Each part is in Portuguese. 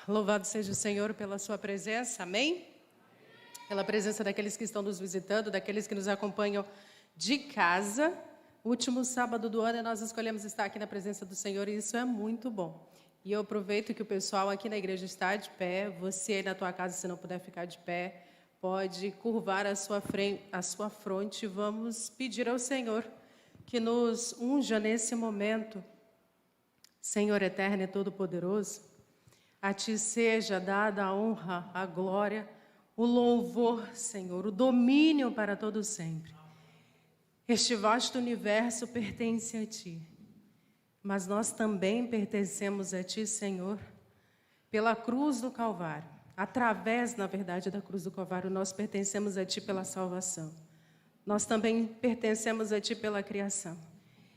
Louvado seja o Senhor pela sua presença, amém? Pela presença daqueles que estão nos visitando, daqueles que nos acompanham de casa. Último sábado do ano nós escolhemos estar aqui na presença do Senhor e isso é muito bom. E eu aproveito que o pessoal aqui na igreja está de pé, você aí na tua casa, se não puder ficar de pé, pode curvar a sua fronte. Vamos pedir ao Senhor que nos unja nesse momento. Senhor eterno e todo-poderoso, a Ti seja dada a honra, a glória, o louvor, Senhor, o domínio para todo sempre. Este vasto universo pertence a Ti, mas nós também pertencemos a Ti, Senhor, pela cruz do Calvário. Através, na verdade, da cruz do Calvário, nós pertencemos a Ti pela salvação. Nós também pertencemos a Ti pela criação.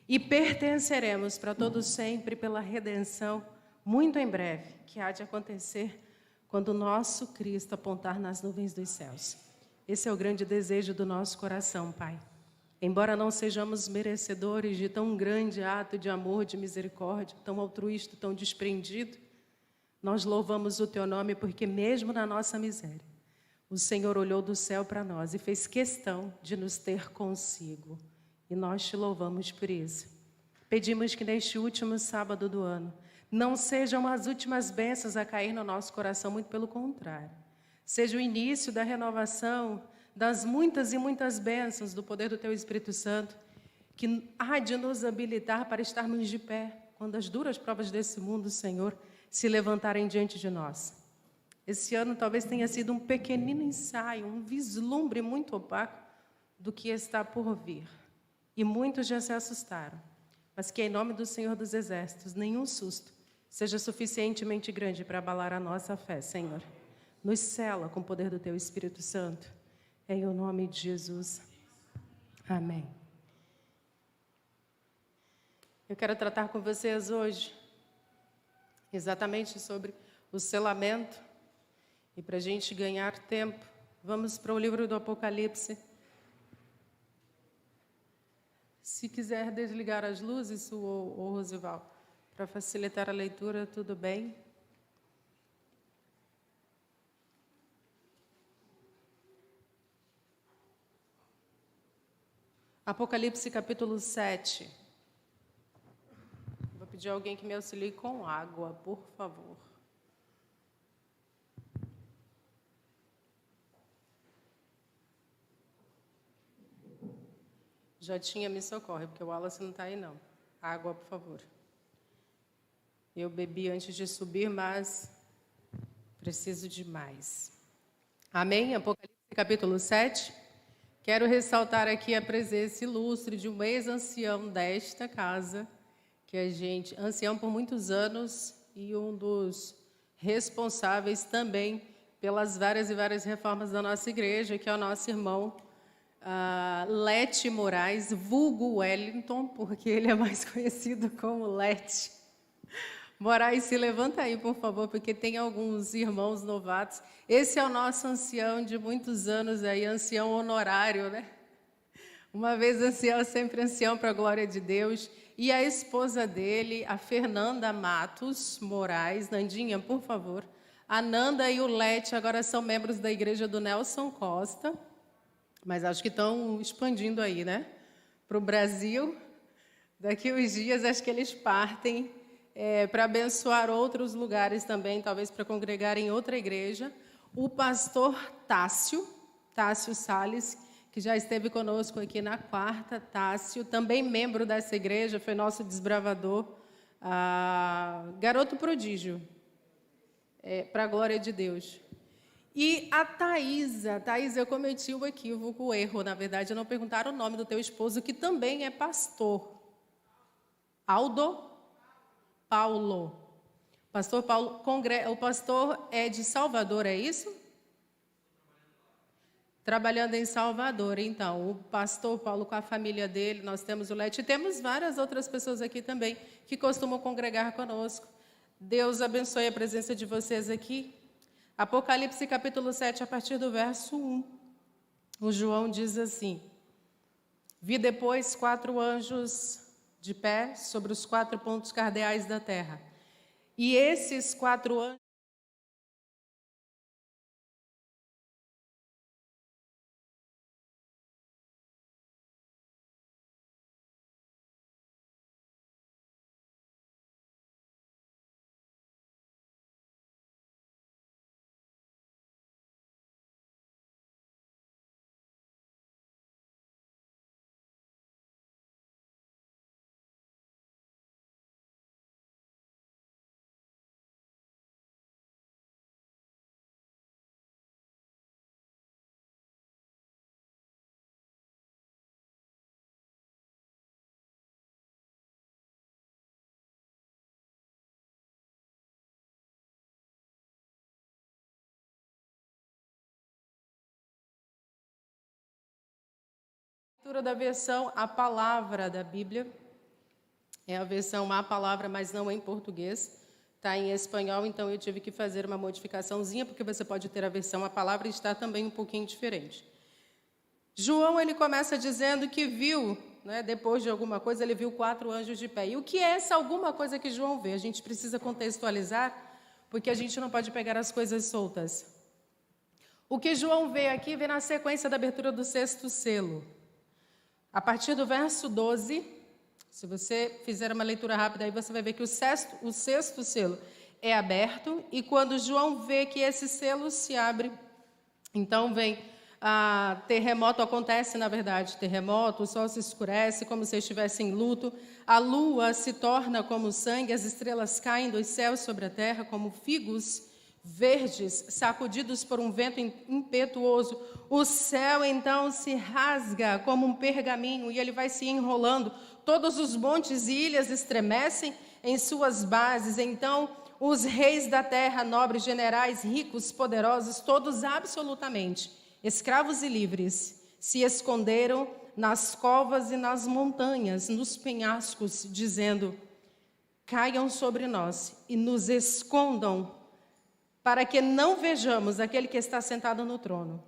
E pertenceremos para todo sempre pela redenção, muito em breve, que há de acontecer quando o nosso Cristo apontar nas nuvens dos céus. Esse é o grande desejo do nosso coração, Pai. Embora não sejamos merecedores de tão grande ato de amor, de misericórdia, tão altruísta, tão desprendido, nós louvamos o Teu nome porque mesmo na nossa miséria, o Senhor olhou do céu para nós e fez questão de nos ter consigo. E nós Te louvamos por isso. Pedimos que neste último sábado do ano não sejam as últimas bênçãos a cair no nosso coração, muito pelo contrário. Seja o início da renovação das muitas e muitas bênçãos do poder do Teu Espírito Santo, que há de nos habilitar para estarmos de pé quando as duras provas desse mundo, Senhor, se levantarem diante de nós. Esse ano talvez tenha sido um pequenino ensaio, um vislumbre muito opaco do que está por vir. E muitos já se assustaram. Mas que em nome do Senhor dos Exércitos, nenhum susto seja suficientemente grande para abalar a nossa fé, Senhor. Nos sela com o poder do Teu Espírito Santo. Em o nome de Jesus. Amém. Eu quero tratar com vocês hoje exatamente sobre o selamento. E para a gente ganhar tempo, vamos para o livro do Apocalipse. Se quiser desligar as luzes, o Rosival, para facilitar a leitura, tudo bem? Apocalipse capítulo 7. Vou pedir a alguém que me auxilie com água, por favor. Jotinha, me socorre, porque o Wallace não está aí, não. Água, por favor. Eu bebi antes de subir, mas preciso de mais. Amém? Apocalipse capítulo 7. Quero ressaltar aqui a presença ilustre de um ex-ancião desta casa, ancião por muitos anos e um dos responsáveis também pelas várias e várias reformas da nossa igreja, que é o nosso irmão Lete Moraes, vulgo Wellington, porque ele é mais conhecido como Lete. Moraes, se levanta aí, por favor, porque tem alguns irmãos novatos. Esse é o nosso ancião de muitos anos aí, ancião honorário, né? Uma vez ancião, sempre ancião para a glória de Deus. E a esposa dele, a Fernanda Matos Moraes. Nandinha, por favor. A Nanda e o Lete agora são membros da igreja do Nelson Costa. Mas acho que estão expandindo aí, né? Para o Brasil. Daqui uns dias, acho que eles partem para abençoar outros lugares também, talvez para congregar em outra igreja. O pastor Tássio Salles, que já esteve conosco aqui na quarta. Tássio, também membro dessa igreja, foi nosso desbravador. Garoto prodígio, para a glória de Deus. E a Thaisa, eu cometi o equívoco, o erro, na verdade, não perguntaram o nome do teu esposo, que também é pastor. Paulo. Pastor Paulo, o pastor é de Salvador, é isso? Trabalhando em Salvador, então. O pastor Paulo com a família dele, nós temos o Lete, e temos várias outras pessoas aqui também que costumam congregar conosco. Deus abençoe a presença de vocês aqui. Apocalipse capítulo 7, a partir do verso 1. O João diz assim: Vi depois 4 anjos de pé sobre os 4 pontos cardeais da terra. E esses 4 anjos leitura da versão A Palavra da Bíblia. É a versão A Palavra, mas não em português. Está em espanhol, então eu tive que fazer uma modificaçãozinha, porque você pode ter a versão A Palavra e está também um pouquinho diferente. João, ele começa dizendo que viu, né, depois de alguma coisa, ele viu 4 anjos de pé. E o que é essa alguma coisa que João vê? A gente precisa contextualizar, porque a gente não pode pegar as coisas soltas. O que João vê aqui vem na sequência da abertura do 6º selo. A partir do verso 12, se você fizer uma leitura rápida, aí você vai ver que o sexto selo é aberto, e quando João vê que esse selo se abre, então vem terremoto, acontece na verdade, terremoto, o sol se escurece como se estivesse em luto, a lua se torna como sangue, as estrelas caem dos céus sobre a terra como figos verdes, sacudidos por um vento impetuoso. O céu então se rasga como um pergaminho e ele vai se enrolando. Todos os montes e ilhas estremecem em suas bases. Então os reis da terra, nobres, generais, ricos, poderosos, todos absolutamente, escravos e livres, se esconderam nas covas e nas montanhas, nos penhascos, dizendo: caiam sobre nós e nos escondam, para que não vejamos aquele que está sentado no trono,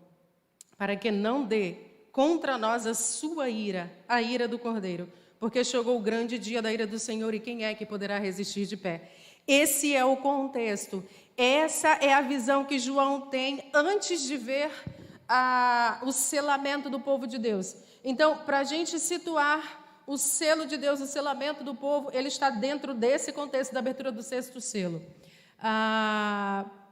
para que não dê contra nós a sua ira, a ira do Cordeiro, porque chegou o grande dia da ira do Senhor, e quem é que poderá resistir de pé? Esse é o contexto, essa é a visão que João tem antes de ver o selamento do povo de Deus. Então, para a gente situar o selo de Deus, o selamento do povo, ele está dentro desse contexto da abertura do 6º selo.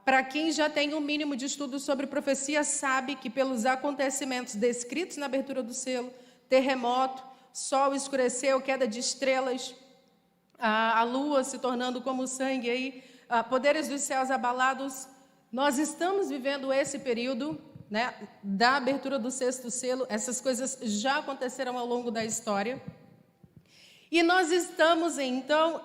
Para quem já tem um mínimo de estudo sobre profecia, sabe que pelos acontecimentos descritos na abertura do selo, terremoto, sol escureceu, queda de estrelas, a lua se tornando como sangue, aí, poderes dos céus abalados, nós estamos vivendo esse período, né, da abertura do 6º selo. Essas coisas já aconteceram ao longo da história. E nós estamos, então,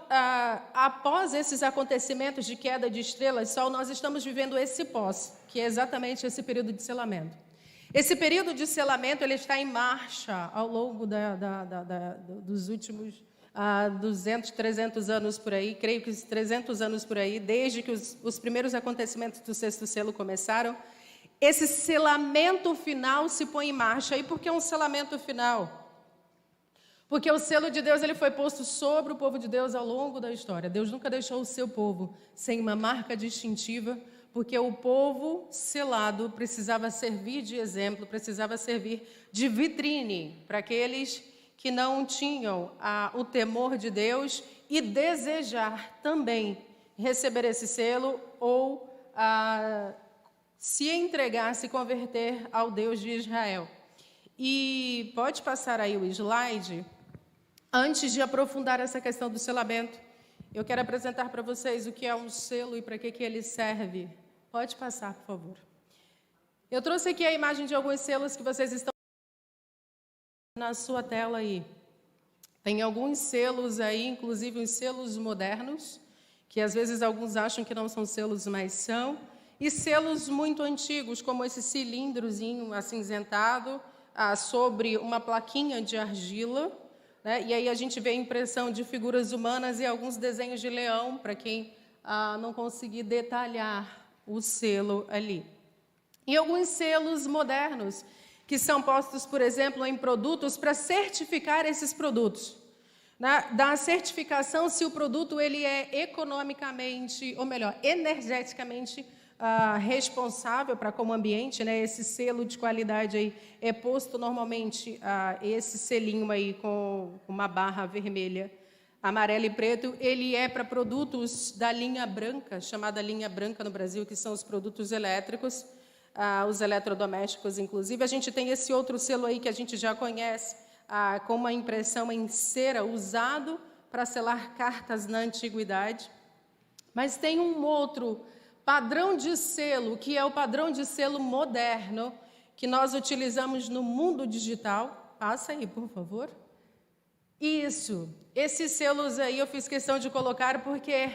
após esses acontecimentos de queda de estrelas, sol, nós estamos vivendo esse pós, que é exatamente esse período de selamento. Esse período de selamento, ele está em marcha ao longo dos últimos 200, 300 anos por aí, creio que 300 anos por aí, desde que os primeiros acontecimentos do 6º selo começaram. Esse selamento final se põe em marcha. E por que um selamento final? Porque o selo de Deus, ele foi posto sobre o povo de Deus ao longo da história. Deus nunca deixou o seu povo sem uma marca distintiva, porque o povo selado precisava servir de exemplo, precisava servir de vitrine para aqueles que não tinham o temor de Deus e desejar também receber esse selo ou se entregar, se converter ao Deus de Israel. E pode passar aí o slide. Antes de aprofundar essa questão do selamento, eu quero apresentar para vocês o que é um selo e para que ele serve. Pode passar, por favor. Eu trouxe aqui a imagem de alguns selos que vocês estão na sua tela aí. Tem alguns selos aí, inclusive os selos modernos, que às vezes alguns acham que não são selos, mas são. E selos muito antigos, como esse cilindrozinho acinzentado sobre uma plaquinha de argila, né? E aí a gente vê a impressão de figuras humanas e alguns desenhos de leão, para quem não conseguir detalhar o selo ali. E alguns selos modernos, que são postos, por exemplo, em produtos para certificar esses produtos. Da certificação se o produto ele é economicamente, ou melhor, energeticamente responsável para como ambiente, né? Esse selo de qualidade aí é posto normalmente, esse selinho aí com uma barra vermelha, amarelo e preto, ele é para produtos da linha branca, chamada linha branca no Brasil, que são os produtos elétricos, os eletrodomésticos, inclusive. A gente tem esse outro selo aí que a gente já conhece, com uma impressão em cera, usado para selar cartas na antiguidade. Mas tem um outro padrão de selo, que é o padrão de selo moderno, que nós utilizamos no mundo digital. Passa aí, por favor. Isso. Esses selos aí eu fiz questão de colocar porque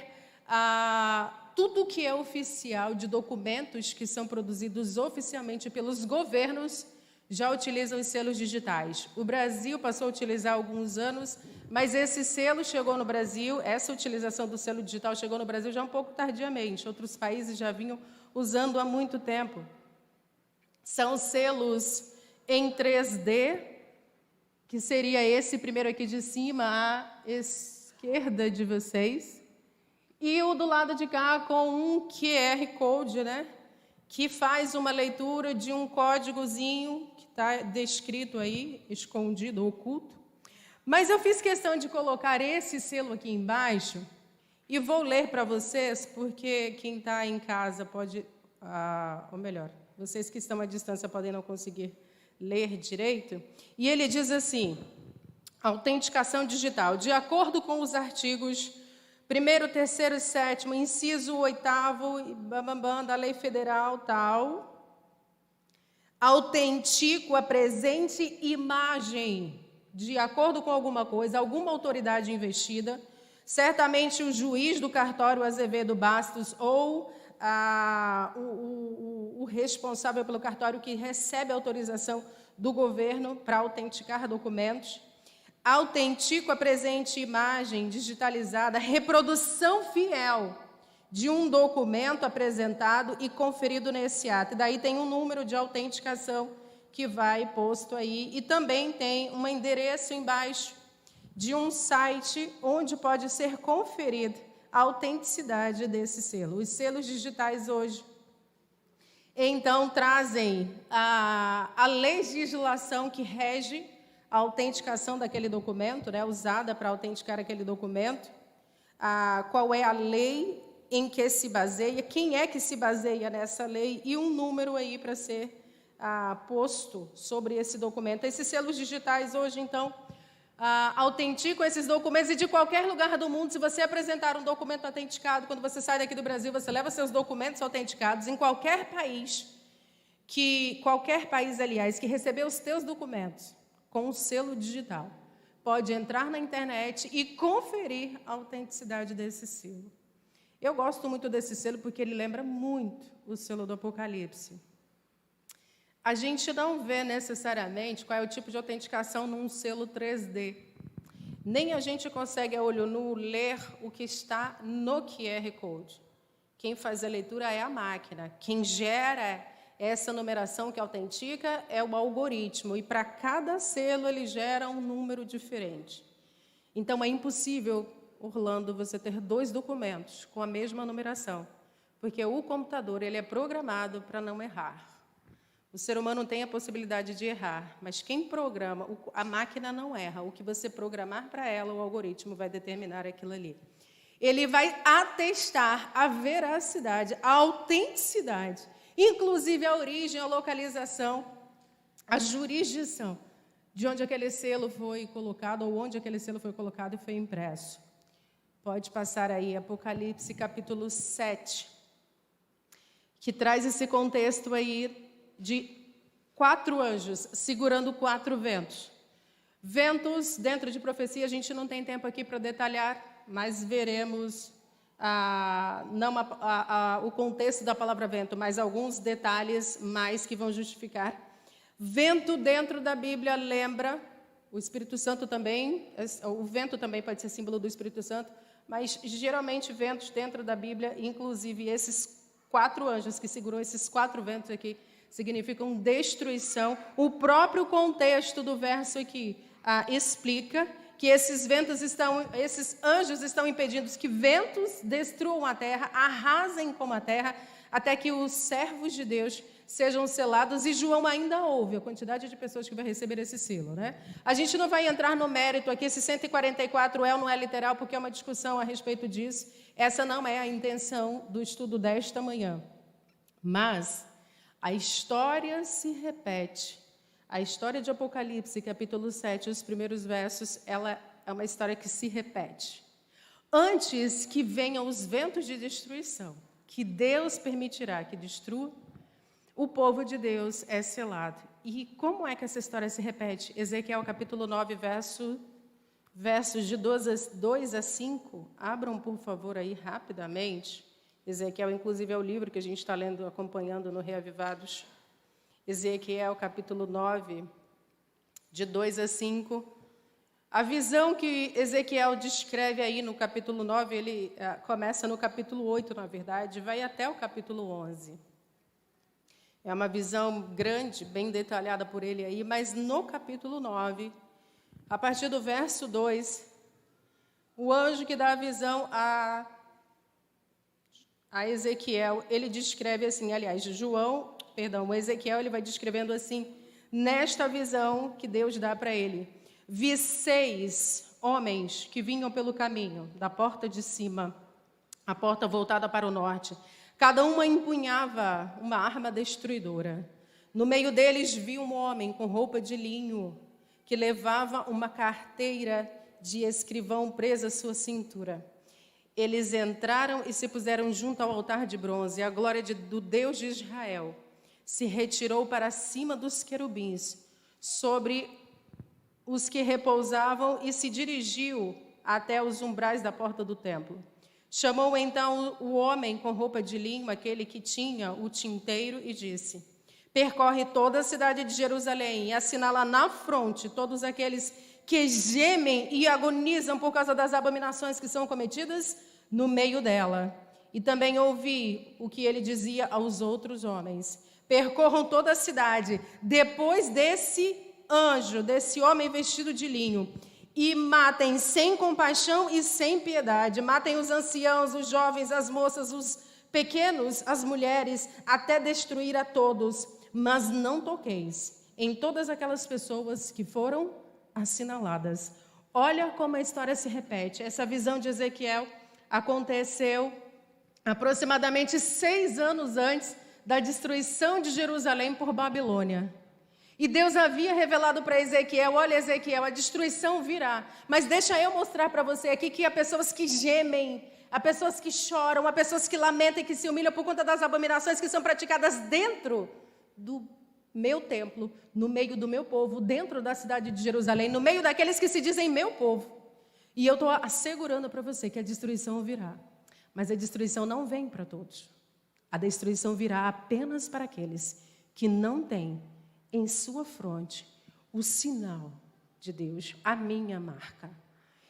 tudo que é oficial de documentos que são produzidos oficialmente pelos governos já utilizam os selos digitais. O Brasil passou a utilizar há alguns anos, mas esse selo chegou no Brasil, essa utilização do selo digital chegou no Brasil já um pouco tardiamente. Outros países já vinham usando há muito tempo. São selos em 3D, que seria esse primeiro aqui de cima, à esquerda de vocês. E o do lado de cá com um QR Code, né? Que faz uma leitura de um códigozinho que está descrito aí, escondido, oculto. Mas eu fiz questão de colocar esse selo aqui embaixo e vou ler para vocês, porque quem está em casa pode, ou melhor, vocês que estão à distância podem não conseguir ler direito. E ele diz assim, autenticação digital. De acordo com os artigos 1º, 3º e 7º, inciso 8º, da lei federal tal, autentico a presente imagem, de acordo com alguma coisa, alguma autoridade investida, certamente o juiz do cartório Azevedo Bastos ou o responsável pelo cartório que recebe a autorização do governo para autenticar documentos, autentico a presente imagem digitalizada, reprodução fiel de um documento apresentado e conferido nesse ato. E daí tem um número de autenticação que vai posto aí. E também tem um endereço embaixo de um site onde pode ser conferida a autenticidade desse selo. Os selos digitais hoje, então, trazem a legislação que rege a autenticação daquele documento, né, usada para autenticar aquele documento, qual é a lei em que se baseia, quem é que se baseia nessa lei e um número aí para ser posto sobre esse documento. Esses selos digitais hoje, então, autenticam esses documentos e de qualquer lugar do mundo, se você apresentar um documento autenticado, quando você sai daqui do Brasil, você leva seus documentos autenticados em qualquer país, aliás, que recebeu os teus documentos com o selo digital, pode entrar na internet e conferir a autenticidade desse selo. Eu gosto muito desse selo porque ele lembra muito o selo do Apocalipse. A gente não vê necessariamente qual é o tipo de autenticação num selo 3D. Nem a gente consegue, a olho nu, ler o que está no QR Code. Quem faz a leitura é a máquina. Quem gera essa numeração que autentica é o algoritmo. E para cada selo ele gera um número diferente. Então é impossível, Orlando, você ter 2 documentos com a mesma numeração. Porque o computador ele é programado para não errar. O ser humano tem a possibilidade de errar, mas quem programa, a máquina não erra. O que você programar para ela, o algoritmo vai determinar aquilo ali. Ele vai atestar a veracidade, a autenticidade, inclusive a origem, a localização, a jurisdição de onde aquele selo foi colocado ou onde aquele selo foi colocado e foi impresso. Pode passar aí, Apocalipse capítulo 7, que traz esse contexto aí de 4 anjos segurando 4 ventos. Ventos, dentro de profecia, a gente não tem tempo aqui para detalhar, mas veremos o contexto da palavra vento, mas alguns detalhes mais que vão justificar. Vento dentro da Bíblia lembra, o Espírito Santo também, o vento também pode ser símbolo do Espírito Santo, mas geralmente ventos dentro da Bíblia, inclusive esses 4 anjos que seguram esses 4 ventos aqui, significam destruição. O próprio contexto do verso aqui explica que esses anjos estão impedindo que ventos destruam a terra, arrasem com a terra, até que os servos de Deus sejam selados. E João ainda ouve a quantidade de pessoas que vai receber esse selo, né? A gente não vai entrar no mérito aqui se 144 é ou não é literal, porque é uma discussão a respeito disso. Essa não é a intenção do estudo desta manhã. Mas a história se repete. A história de Apocalipse, capítulo 7, os primeiros versos, ela é uma história que se repete. Antes que venham os ventos de destruição, que Deus permitirá que destrua, o povo de Deus é selado. E como é que essa história se repete? Ezequiel, capítulo 9, versos de 2 a 5. Abram, por favor, aí rapidamente. Ezequiel, inclusive, é o livro que a gente está lendo, acompanhando no Reavivados. Ezequiel, capítulo 9, de 2 a 5. A visão que Ezequiel descreve aí no capítulo 9, ele começa no capítulo 8, na verdade, vai até o capítulo 11. É uma visão grande, bem detalhada por ele aí, mas no capítulo 9, a partir do verso 2, o anjo que dá a visão a Ezequiel, ele descreve assim, aliás, o Ezequiel, ele vai descrevendo assim, nesta visão que Deus dá para ele. Vi 6 homens que vinham pelo caminho, da porta de cima, a porta voltada para o norte. Cada uma empunhava uma arma destruidora. No meio deles vi um homem com roupa de linho, que levava uma carteira de escrivão presa à sua cintura. Eles entraram e se puseram junto ao altar de bronze. A glória do Deus de Israel se retirou para cima dos querubins, sobre os que repousavam, e se dirigiu até os umbrais da porta do templo. Chamou então o homem com roupa de linho, aquele que tinha o tinteiro, e disse: percorre toda a cidade de Jerusalém e assinala na fronte todos aqueles que gemem e agonizam por causa das abominações que são cometidas no meio dela. E também ouvi o que ele dizia aos outros homens: percorram toda a cidade, depois desse anjo, desse homem vestido de linho, e matem sem compaixão e sem piedade. Matem os anciãos, os jovens, as moças, os pequenos, as mulheres, até destruir a todos. Mas não toqueis em todas aquelas pessoas que foram assinaladas. Olha como a história se repete. Essa visão de Ezequiel aconteceu aproximadamente 6 anos antes da destruição de Jerusalém por Babilônia. E Deus havia revelado para Ezequiel: olha, Ezequiel, a destruição virá. Mas deixa eu mostrar para você aqui que há pessoas que gemem, há pessoas que choram, há pessoas que lamentam e que se humilham por conta das abominações que são praticadas dentro do meu templo, no meio do meu povo, dentro da cidade de Jerusalém, no meio daqueles que se dizem meu povo. E eu estou assegurando para você que a destruição virá. Mas a destruição não vem para todos. A destruição virá apenas para aqueles que não têm em sua fronte o sinal de Deus, a minha marca.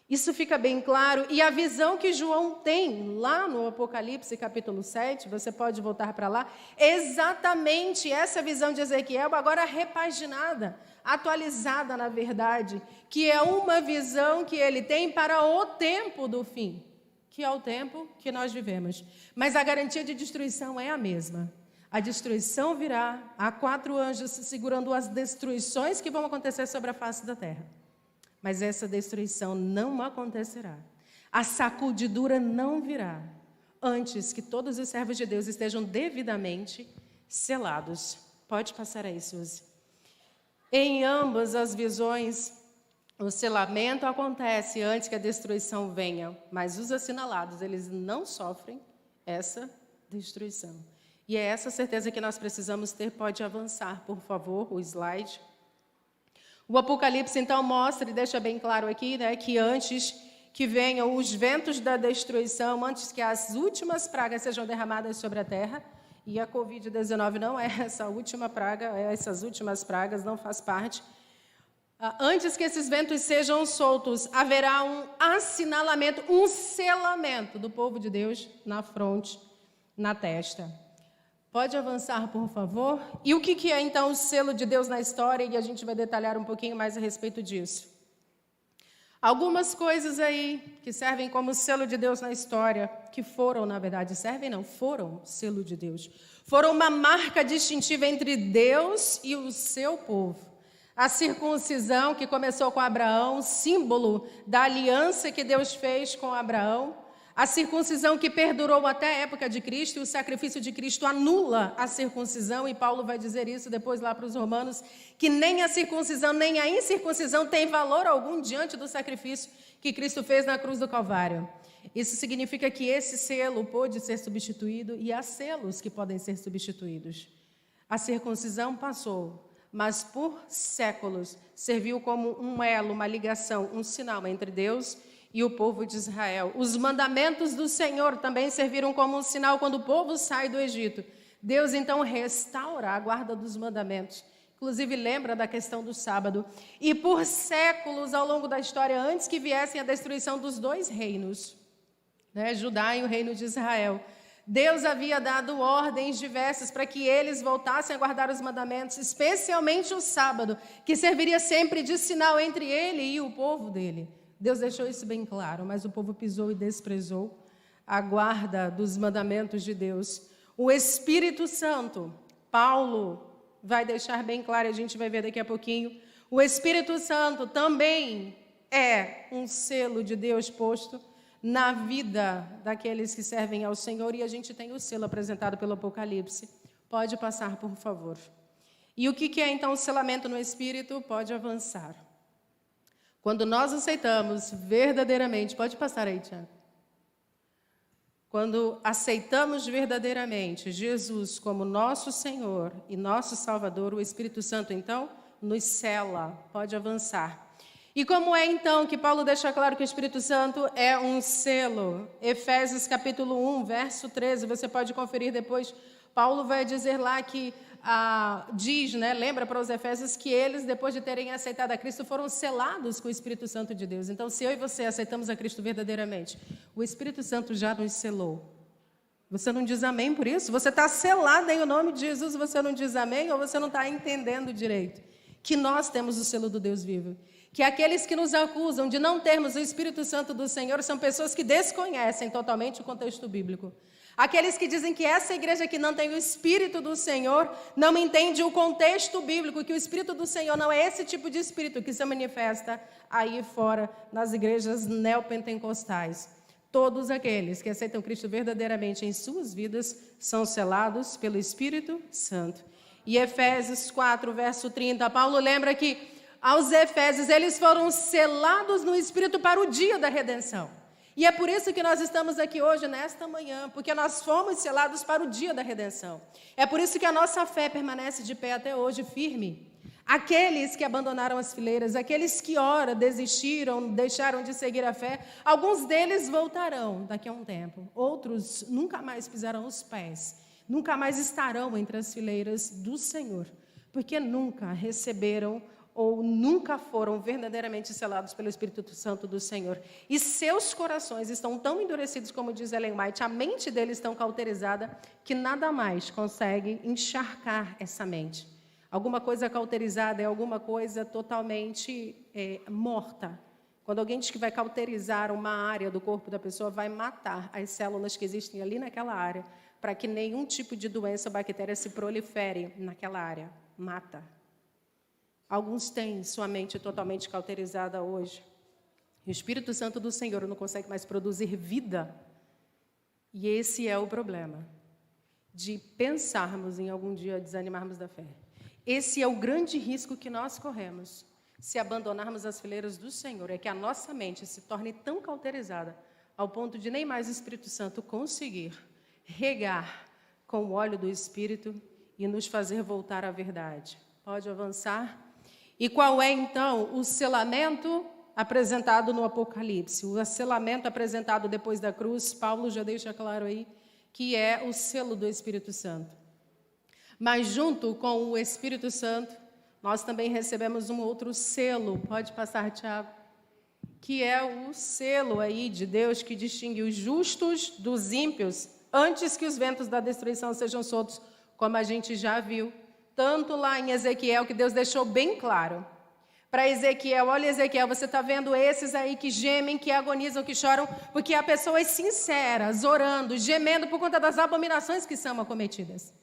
Isso fica bem claro. E a visão que João tem lá no Apocalipse, capítulo 7, você pode voltar para lá, exatamente essa visão de Ezequiel, agora repaginada, atualizada, na verdade, que é uma visão que ele tem para o tempo do fim, que é o tempo que nós vivemos. Mas a garantia de destruição é a mesma. A destruição virá, há 4 anjos segurando as destruições que vão acontecer sobre a face da terra. Mas essa destruição não acontecerá. A sacudidura não virá antes que todos os servos de Deus estejam devidamente selados. Pode passar aí, Suzy. Em ambas as visões, o selamento acontece antes que a destruição venha, mas os assinalados, eles não sofrem essa destruição. E é essa certeza que nós precisamos ter. Pode avançar, por favor, o slide. O Apocalipse, então, mostra e deixa bem claro aqui, né, que antes que venham os ventos da destruição, antes que as últimas pragas sejam derramadas sobre a terra, e a Covid-19 não é essa última praga, essas últimas pragas, não faz parte. Antes que esses ventos sejam soltos, haverá um assinalamento, um selamento do povo de Deus na fronte, na testa. Pode avançar, por favor? E o que é, então, o selo de Deus na história? E a gente vai detalhar um pouquinho mais a respeito disso. Algumas coisas aí que servem como selo de Deus na história, que foram, na verdade, foram selo de Deus. Foram uma marca distintiva entre Deus e o seu povo. A circuncisão, que começou com Abraão, símbolo da aliança que Deus fez com Abraão. A circuncisão que perdurou até a época de Cristo, e o sacrifício de Cristo anula a circuncisão, e Paulo vai dizer isso depois lá para os Romanos, que nem a circuncisão nem a incircuncisão tem valor algum diante do sacrifício que Cristo fez na cruz do Calvário. Isso significa que esse selo pôde ser substituído, e há selos que podem ser substituídos. A circuncisão passou, mas por séculos serviu como um elo, uma ligação, um sinal entre Deus e o povo de Israel. Os mandamentos do Senhor também serviram como um sinal quando o povo sai do Egito. Deus então restaura a guarda dos mandamentos. Inclusive lembra da questão do sábado. E por séculos ao longo da história, antes que viessem a destruição dos dois reinos, né, Judá e o reino de Israel, Deus havia dado ordens diversas para que eles voltassem a guardar os mandamentos, especialmente o sábado, que serviria sempre de sinal entre ele e o povo dele. Deus deixou isso bem claro, mas o povo pisou e desprezou a guarda dos mandamentos de Deus. O Espírito Santo, Paulo vai deixar bem claro, a gente vai ver daqui a pouquinho, o Espírito Santo também é um selo de Deus posto na vida daqueles que servem ao Senhor, e a gente tem o selo apresentado pelo Apocalipse. Pode passar, por favor. E o que é então o selamento no Espírito? Pode avançar. Quando nós aceitamos verdadeiramente, pode passar aí, Tiago. Quando aceitamos verdadeiramente Jesus como nosso Senhor e nosso Salvador, o Espírito Santo então nos sela. Pode avançar. E como é então que Paulo deixa claro que o Espírito Santo é um selo? Efésios capítulo 1, verso 13, você pode conferir depois. Paulo vai dizer lá que, lembra para os Efésios que eles, depois de terem aceitado a Cristo, foram selados com o Espírito Santo de Deus. Então, se eu e você aceitamos a Cristo verdadeiramente, o Espírito Santo já nos selou. Você não diz amém por isso? Você está selado em o nome de Jesus, você não diz amém, ou você não está entendendo direito? Que nós temos o selo do Deus vivo. Que aqueles que nos acusam de não termos o Espírito Santo do Senhor são pessoas que desconhecem totalmente o contexto bíblico. Aqueles que dizem que essa igreja que não tem o Espírito do Senhor não entende o contexto bíblico, que o Espírito do Senhor não é esse tipo de Espírito que se manifesta aí fora nas igrejas neopentecostais. Todos aqueles que aceitam Cristo verdadeiramente em suas vidas são selados pelo Espírito Santo. E Efésios 4, verso 30, Paulo lembra que aos Efésios, eles foram selados no Espírito para o dia da redenção. E é por isso que nós estamos aqui hoje, nesta manhã, porque nós fomos selados para o dia da redenção. É por isso que a nossa fé permanece de pé até hoje, firme. Aqueles que abandonaram as fileiras, aqueles que ora desistiram, deixaram de seguir a fé, alguns deles voltarão daqui a um tempo. Outros nunca mais pisarão os pés, nunca mais estarão entre as fileiras do Senhor, porque nunca receberam ou nunca foram verdadeiramente selados pelo Espírito Santo do Senhor. E seus corações estão tão endurecidos, como diz Ellen White, a mente deles estão cauterizada, que nada mais consegue encharcar essa mente. Alguma coisa cauterizada é alguma coisa totalmente morta. Quando alguém diz que vai cauterizar uma área do corpo da pessoa, vai matar as células que existem ali naquela área, para que nenhum tipo de doença ou bactéria se prolifere naquela área. Mata. Alguns têm sua mente totalmente cauterizada hoje. E o Espírito Santo do Senhor não consegue mais produzir vida. E esse é o problema, de pensarmos em algum dia desanimarmos da fé. Esse é o grande risco que nós corremos, se abandonarmos as fileiras do Senhor, é que a nossa mente se torne tão cauterizada, ao ponto de nem mais o Espírito Santo conseguir regar com o óleo do Espírito e nos fazer voltar à verdade. Pode avançar? E qual é, então, o selamento apresentado no Apocalipse? O selamento apresentado depois da cruz, Paulo já deixa claro aí, que é o selo do Espírito Santo. Mas junto com o Espírito Santo, nós também recebemos um outro selo. Pode passar, Tiago? Que é o selo aí de Deus que distingue os justos dos ímpios antes que os ventos da destruição sejam soltos, como a gente já viu. Tanto lá em Ezequiel, que Deus deixou bem claro. Para Ezequiel, olha Ezequiel, você está vendo esses aí que gemem, que agonizam, que choram, porque há pessoas sinceras, orando, gemendo por conta das abominações que são acometidas.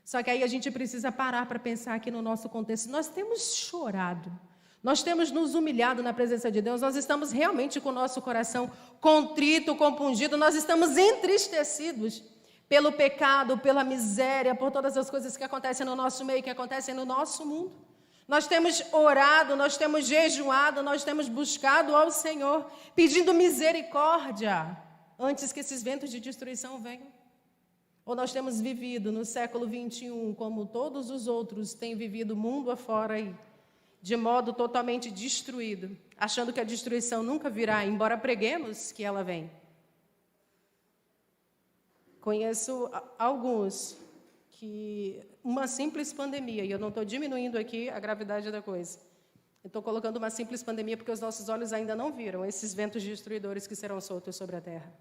Só que aí a gente precisa parar para pensar aqui no nosso contexto. Nós temos chorado, nós temos nos humilhado na presença de Deus, nós estamos realmente com o nosso coração contrito, compungido, nós estamos entristecidos pelo pecado, pela miséria, por todas as coisas que acontecem no nosso meio, que acontecem no nosso mundo. Nós temos orado, nós temos jejuado, nós temos buscado ao Senhor, pedindo misericórdia, antes que esses ventos de destruição venham. Ou nós temos vivido no século 21, como todos os outros têm vivido mundo afora aí, de modo totalmente destruído, achando que a destruição nunca virá, embora preguemos que ela vem. Conheço alguns que uma simples pandemia, e eu não estou diminuindo aqui a gravidade da coisa, eu estou colocando uma simples pandemia porque os nossos olhos ainda não viram esses ventos destruidores que serão soltos sobre a terra.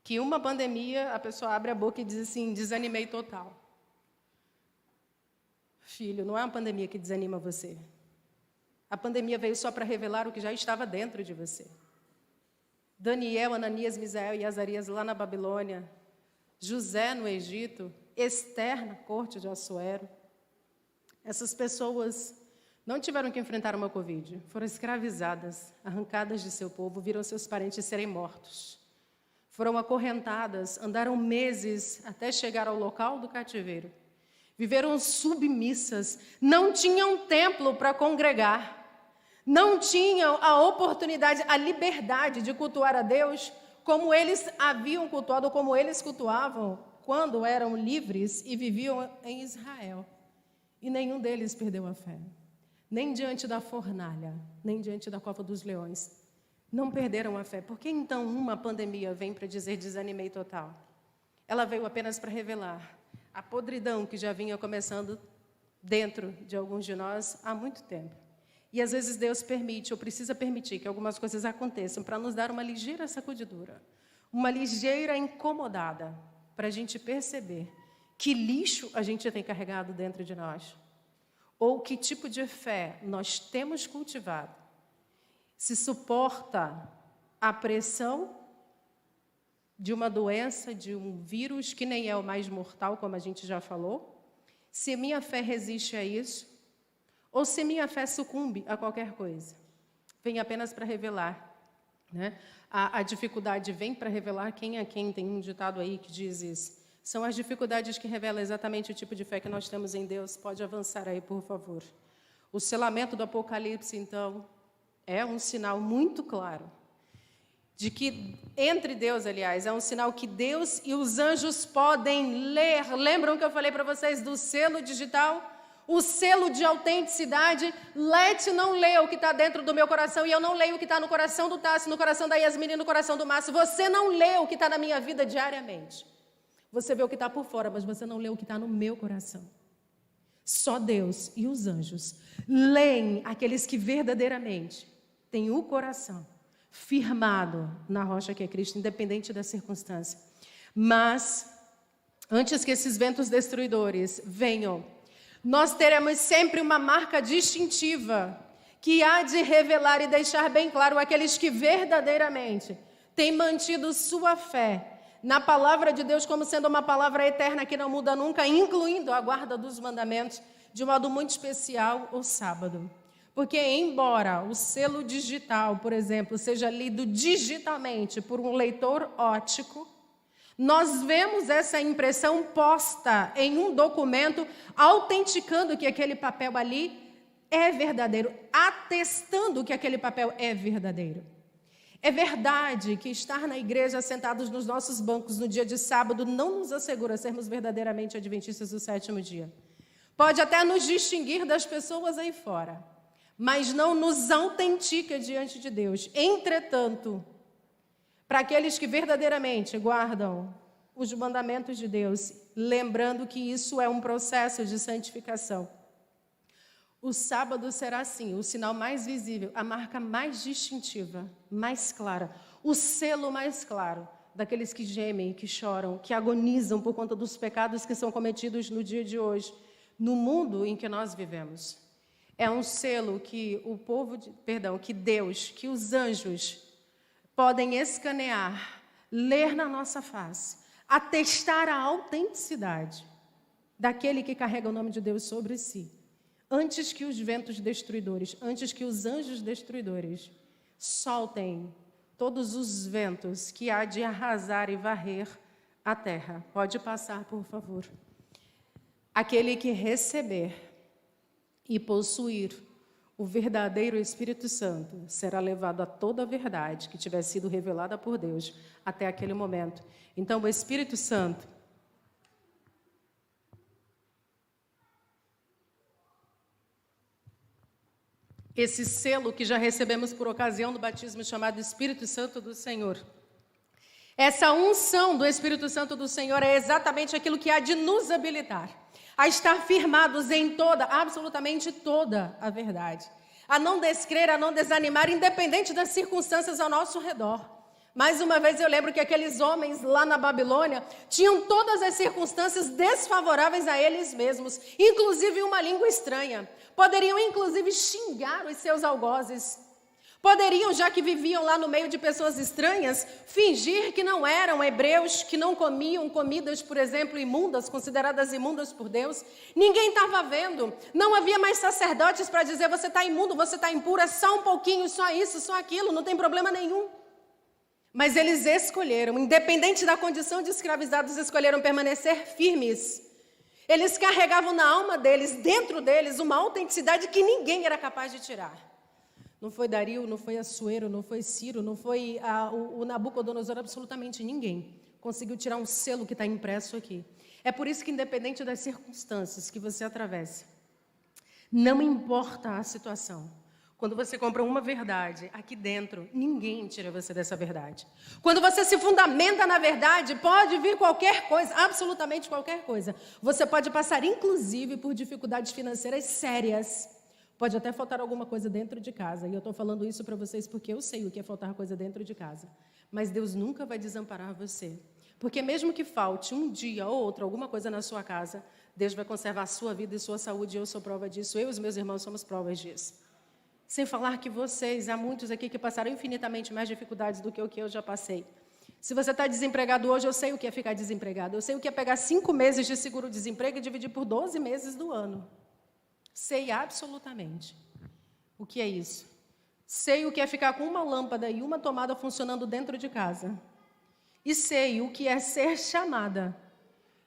Que uma pandemia, a pessoa abre a boca e diz assim, desanimei total. Filho, não é uma pandemia que desanima você. A pandemia veio só para revelar o que já estava dentro de você. Daniel, Ananias, Misael e Azarias lá na Babilônia, José no Egito, Esther na corte de Assuero. Essas pessoas não tiveram que enfrentar uma Covid, foram escravizadas, arrancadas de seu povo, viram seus parentes serem mortos. Foram acorrentadas, andaram meses até chegar ao local do cativeiro. Viveram submissas, não tinham templo para congregar, não tinham a oportunidade, a liberdade de cultuar a Deus como eles haviam cultuado, como eles cultuavam quando eram livres e viviam em Israel. E nenhum deles perdeu a fé, nem diante da fornalha, nem diante da cova dos leões. Não perderam a fé. Por que então uma pandemia vem para dizer desanimei total? Ela veio apenas para revelar a podridão que já vinha começando dentro de alguns de nós há muito tempo. E às vezes Deus permite, ou precisa permitir, que algumas coisas aconteçam para nos dar uma ligeira sacudidura, uma ligeira incomodada, para a gente perceber que lixo a gente tem carregado dentro de nós, ou que tipo de fé nós temos cultivado, se suporta a pressão de uma doença, de um vírus que nem é o mais mortal, como a gente já falou, se minha fé resiste a isso, ou se minha fé sucumbe a qualquer coisa. Vem apenas para revelar, né? A dificuldade vem para revelar quem é quem. Tem um ditado aí que diz isso. São as dificuldades que revelam exatamente o tipo de fé que nós temos em Deus. Pode avançar aí, por favor. O selamento do Apocalipse, então, é um sinal muito claro de que, entre Deus, aliás, é um sinal que Deus e os anjos podem ler. Lembram que eu falei para vocês do selo digital? O selo de autenticidade. Lete não lê o que está dentro do meu coração e eu não leio o que está no coração do Tassi, no coração da Yasmine e no coração do Márcio. Você não lê o que está na minha vida diariamente. Você vê o que está por fora, mas você não lê o que está no meu coração. Só Deus e os anjos leem aqueles que verdadeiramente têm o coração firmado na rocha que é Cristo, independente da circunstância. Mas, antes que esses ventos destruidores venham, nós teremos sempre uma marca distintiva que há de revelar e deixar bem claro aqueles que verdadeiramente têm mantido sua fé na palavra de Deus como sendo uma palavra eterna que não muda nunca, incluindo a guarda dos mandamentos, de modo muito especial o sábado. Porque embora o selo digital, por exemplo, seja lido digitalmente por um leitor óptico, nós vemos essa impressão posta em um documento, autenticando que aquele papel ali é verdadeiro, atestando que aquele papel é verdadeiro. É verdade que estar na igreja, sentados nos nossos bancos no dia de sábado, não nos assegura sermos verdadeiramente adventistas do sétimo dia. Pode até nos distinguir das pessoas aí fora, mas não nos autentica diante de Deus. Entretanto, para aqueles que verdadeiramente guardam os mandamentos de Deus, lembrando que isso é um processo de santificação, o sábado será, sim, o sinal mais visível, a marca mais distintiva, mais clara, o selo mais claro daqueles que gemem, que choram, que agonizam por conta dos pecados que são cometidos no dia de hoje, no mundo em que nós vivemos. É um selo que que Deus, que os anjos podem escanear, ler na nossa face, atestar a autenticidade daquele que carrega o nome de Deus sobre si, antes que os ventos destruidores, antes que os anjos destruidores soltem todos os ventos que há de arrasar e varrer a terra. Pode passar, por favor. Aquele que receber e possuir o verdadeiro Espírito Santo será levado a toda a verdade que tiver sido revelada por Deus até aquele momento. Então, o Espírito Santo, esse selo que já recebemos por ocasião do batismo chamado Espírito Santo do Senhor, Essa unção do Espírito Santo do Senhor é exatamente aquilo que há de nos habilitar a estar firmados em toda, absolutamente toda a verdade. A não descrer, a não desanimar, independente das circunstâncias ao nosso redor. Mais uma vez eu lembro que aqueles homens lá na Babilônia tinham todas as circunstâncias desfavoráveis a eles mesmos, inclusive uma língua estranha. Poderiam inclusive xingar os seus algozes. Poderiam, já que viviam lá no meio de pessoas estranhas, fingir que não eram hebreus, que não comiam comidas, por exemplo, imundas, consideradas imundas por Deus. Ninguém estava vendo. Não havia mais sacerdotes para dizer, você está imundo, você está impuro, é só um pouquinho, só isso, só aquilo, não tem problema nenhum. Mas eles escolheram, independente da condição de escravizados, escolheram permanecer firmes. Eles carregavam na alma deles, dentro deles, uma autenticidade que ninguém era capaz de tirar. Não foi Dario, não foi Assuero, não foi Ciro, não foi o Nabucodonosor, absolutamente ninguém conseguiu tirar um selo que está impresso aqui. É por isso que, independente das circunstâncias que você atravessa, não importa a situação, quando você compra uma verdade aqui dentro, ninguém tira você dessa verdade. Quando você se fundamenta na verdade, pode vir qualquer coisa, absolutamente qualquer coisa. Você pode passar, inclusive, por dificuldades financeiras sérias. Pode até faltar alguma coisa dentro de casa. E eu estou falando isso para vocês porque eu sei o que é faltar coisa dentro de casa. Mas Deus nunca vai desamparar você. Porque mesmo que falte um dia ou outro alguma coisa na sua casa, Deus vai conservar a sua vida e sua saúde. Eu sou prova disso. Eu e os meus irmãos somos provas disso. Sem falar que vocês, há muitos aqui que passaram infinitamente mais dificuldades do que o que eu já passei. Se você está desempregado hoje, eu sei o que é ficar desempregado. Eu sei o que é pegar 5 meses de seguro-desemprego e dividir por 12 meses do ano. Sei absolutamente o que é isso. Sei o que é ficar com uma lâmpada e uma tomada funcionando dentro de casa. E sei o que é ser chamada